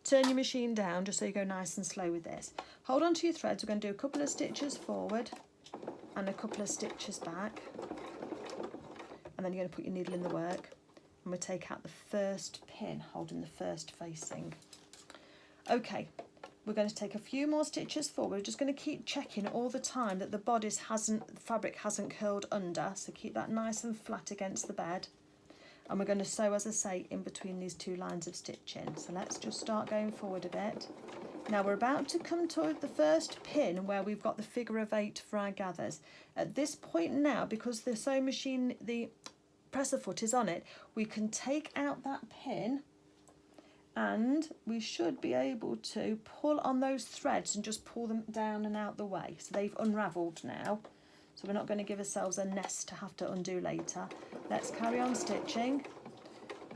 Turn your machine down just so you go nice and slow with this. Hold on to your threads. We're going to do a couple of stitches forward and a couple of stitches back, and then you're going to put your needle in the work, and we'll take out the first pin holding the first facing. Okay, we're going to take a few more stitches forward. We're just going to keep checking all the time that the fabric hasn't curled under, so keep that nice and flat against the bed. And we're going to sew, as I say, in between these 2 lines of stitching. So let's just start going forward a bit. Now we're about to come to the first pin where we've got the figure of 8 for our gathers. At this point now, because the sewing machine, the presser foot is on it, we can take out that pin, and we should be able to pull on those threads and just pull them down and out the way. So they've unravelled now. So we're not going to give ourselves a nest to have to undo later. Let's carry on stitching,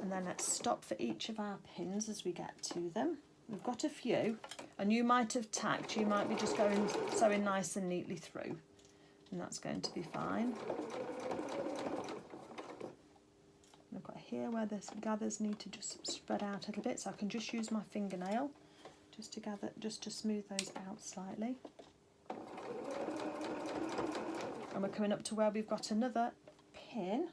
and then let's stop for each of our pins as we get to them. We've got a few, and you might have tacked, you might be just sewing nice and neatly through, and that's going to be fine. And I've got here where the gathers need to just spread out a little bit, so I can just use my fingernail just to smooth those out slightly. And we're coming up to where we've got another pin,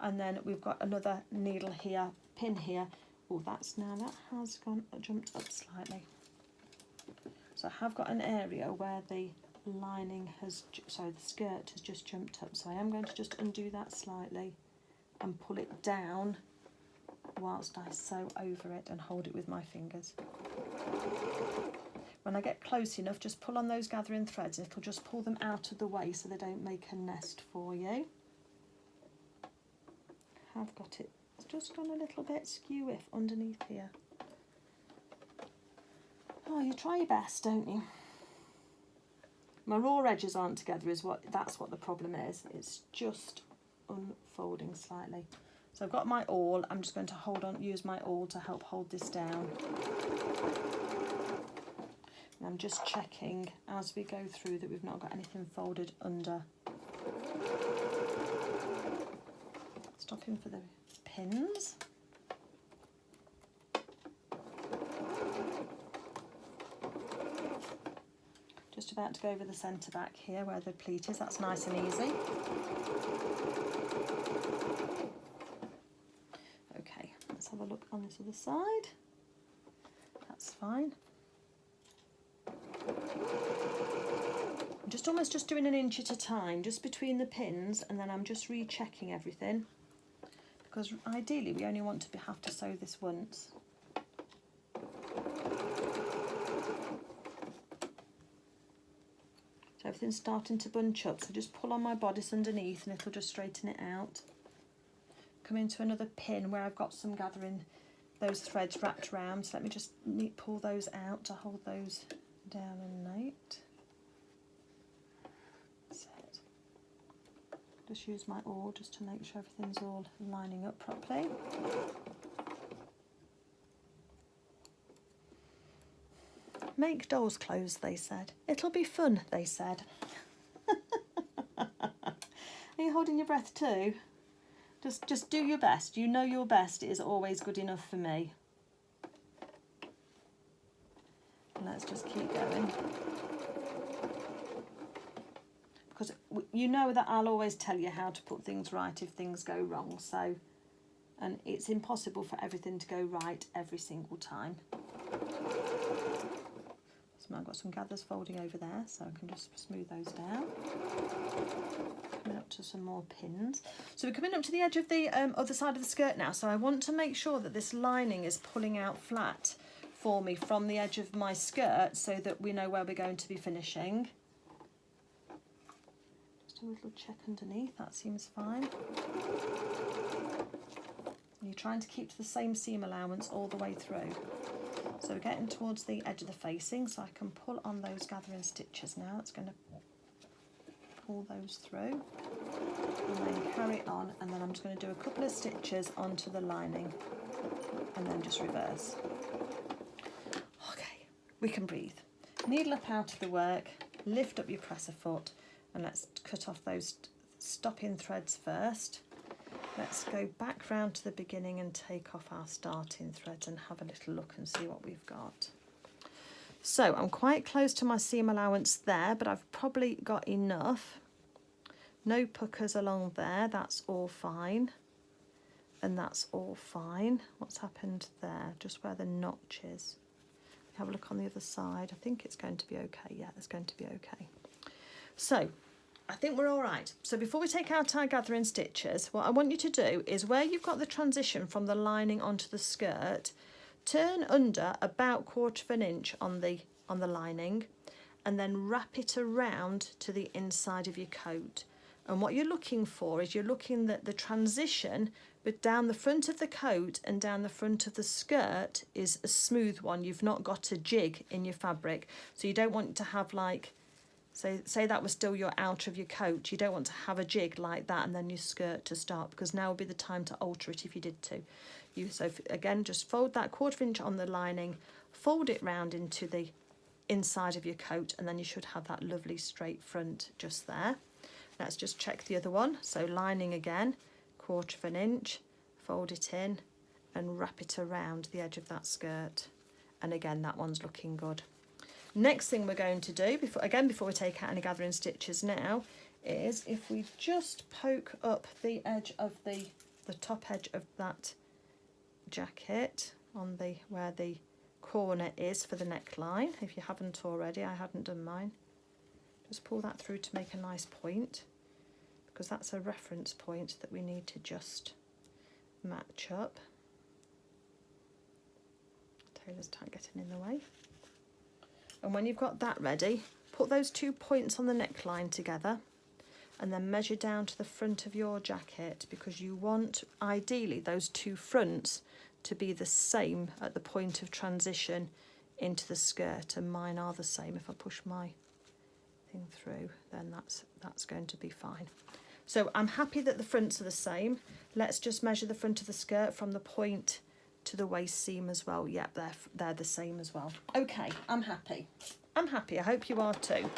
and then we've got another needle here, pin here. Oh, that has jumped up slightly. So I have got an area where the the skirt has just jumped up. So I am going to just undo that slightly and pull it down whilst I sew over it and hold it with my fingers. When I get close enough, just pull on those gathering threads and it'll just pull them out of the way so they don't make a nest for you. I've got it, it's just gone a little bit skew-iff underneath here. Oh, you try your best, don't you? My raw edges aren't together, that's what the problem is. It's just unfolding slightly. So I've got my awl, I'm just going to use my awl to help hold this down. And I'm just checking as we go through that we've not got anything folded under. Stopping for the pins. Just about to go over the centre back here where the pleat is, that's nice and easy. Okay, let's have a look on this other side. That's fine. I'm just almost just doing an inch at a time, just between the pins, and then I'm just rechecking everything, because ideally we only want to have to sew this once. So everything's starting to bunch up, so just pull on my bodice underneath and it'll just straighten it out. Come into another pin where I've got some those threads wrapped around, so let me just pull those out to hold those down and night. That's it. Just use my awl just to make sure everything's all lining up properly. Make dolls' clothes, they said. It'll be fun, they said. Are you holding your breath too? Just do your best. You know your best is always good enough for me. And let's just keep going. Because you know that I'll always tell you how to put things right if things go wrong. So, and it's impossible for everything to go right every single time. So I've got some gathers folding over there, so I can just smooth those down. Coming up to some more pins. So we're coming up to the edge of the other side of the skirt now, so I want to make sure that this lining is pulling out flat for me from the edge of my skirt so that we know where we're going to be finishing. Just a little check underneath, that seems fine. And you're trying to keep to the same seam allowance all the way through. So we're getting towards the edge of the facing, so I can pull on those gathering stitches now. It's going to pull those through and then carry on, and then I'm just going to do a couple of stitches onto the lining and then just reverse. Okay, we can breathe. Needle up out of the work, lift up your presser foot, and let's cut off those stop-in threads first. Let's go back round to the beginning and take off our starting threads and have a little look and see what we've got. So I'm quite close to my seam allowance there, but I've probably got enough. No puckers along there, that's all fine. And that's all fine. What's happened there? Just where the notch is. Have a look on the other side. I think it's going to be okay. Yeah, it's going to be okay. So I think we're all right. So before we take out our gathering stitches, what I want you to do is where you've got the transition from the lining onto the skirt, turn under about 1/4 of an inch on the lining and then wrap it around to the inside of your coat. And what you're looking for is you're looking at the transition, but down the front of the coat and down the front of the skirt is a smooth one. You've not got a jig in your fabric. So you don't want to have like, say that was still your outer of your coat. You don't want to have a jig like that and then your skirt to start, because now would be the time to alter it if you did to. Again, just fold that 1/4 inch on the lining, fold it round into the inside of your coat, and then you should have that lovely straight front just there. Let's just check the other one. So lining again, 1/4 of an inch, fold it in and wrap it around the edge of that skirt. And again, that one's looking good. Next thing we're going to do, before we take out any gathering stitches now, is if we just poke up the edge of the top edge of that jacket on where the corner is for the neckline. If you haven't already, I hadn't done mine. Just pull that through to make a nice point, because that's a reference point that we need to just match up. Tailor's tack getting in the way. And when you've got that ready, put those 2 points on the neckline together and then measure down to the front of your jacket, because you want ideally those 2 fronts to be the same at the point of transition into the skirt, and mine are the same. If I push my thing through, then that's going to be fine. So I'm happy that the fronts are the same. Let's just measure the front of the skirt from the point to the waist seam as well. Yep, they're the same as well. Okay, I'm happy. I hope you are too.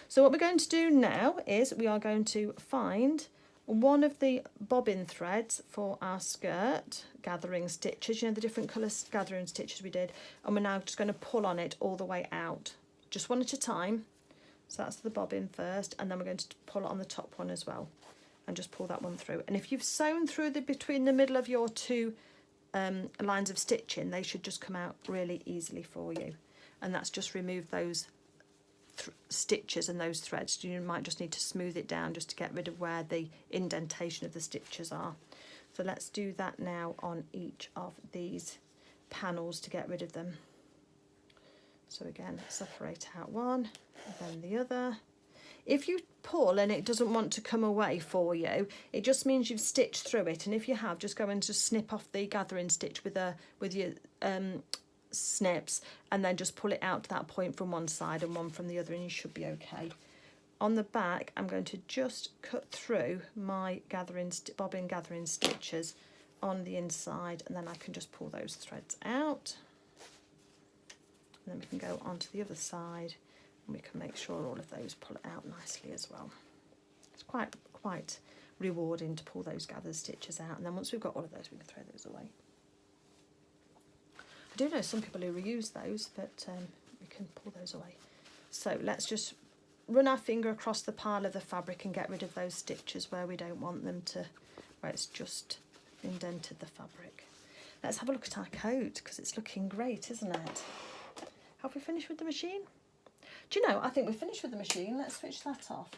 So what we're going to do now is we are going to find one of the bobbin threads for our skirt gathering stitches, you know, the different colour gathering stitches we did, and we're now just going to pull on it all the way out, just one at a time. So that's the bobbin first, and then we're going to pull it on the top one as well, and just pull that one through. And if you've sewn through between the middle of your 2 lines of stitching, they should just come out really easily for you. And that's just remove those stitches and those threads. You might just need to smooth it down just to get rid of where the indentation of the stitches are. So let's do that now on each of these panels to get rid of them. So again, separate out one, then the other. If you pull and it doesn't want to come away for you, it just means you've stitched through it. And if you have, just go and just snip off the gathering stitch with your snips, and then just pull it out to that point from one side and one from the other, and you should be okay. On the back, I'm going to just cut through my bobbin gathering stitches on the inside, and then I can just pull those threads out. And then we can go onto the other side, and we can make sure all of those pull it out nicely as well. It's quite rewarding to pull those gathered stitches out, and then once we've got all of those we can throw those away. I do know some people who reuse those, but we can pull those away. So let's just run our finger across the pile of the fabric and get rid of those stitches where we don't want them to, where it's just indented the fabric. Let's have a look at our coat, because it's looking great, isn't it? Have we finished with the machine? Do you know, I think we're finished with the machine. Let's switch that off.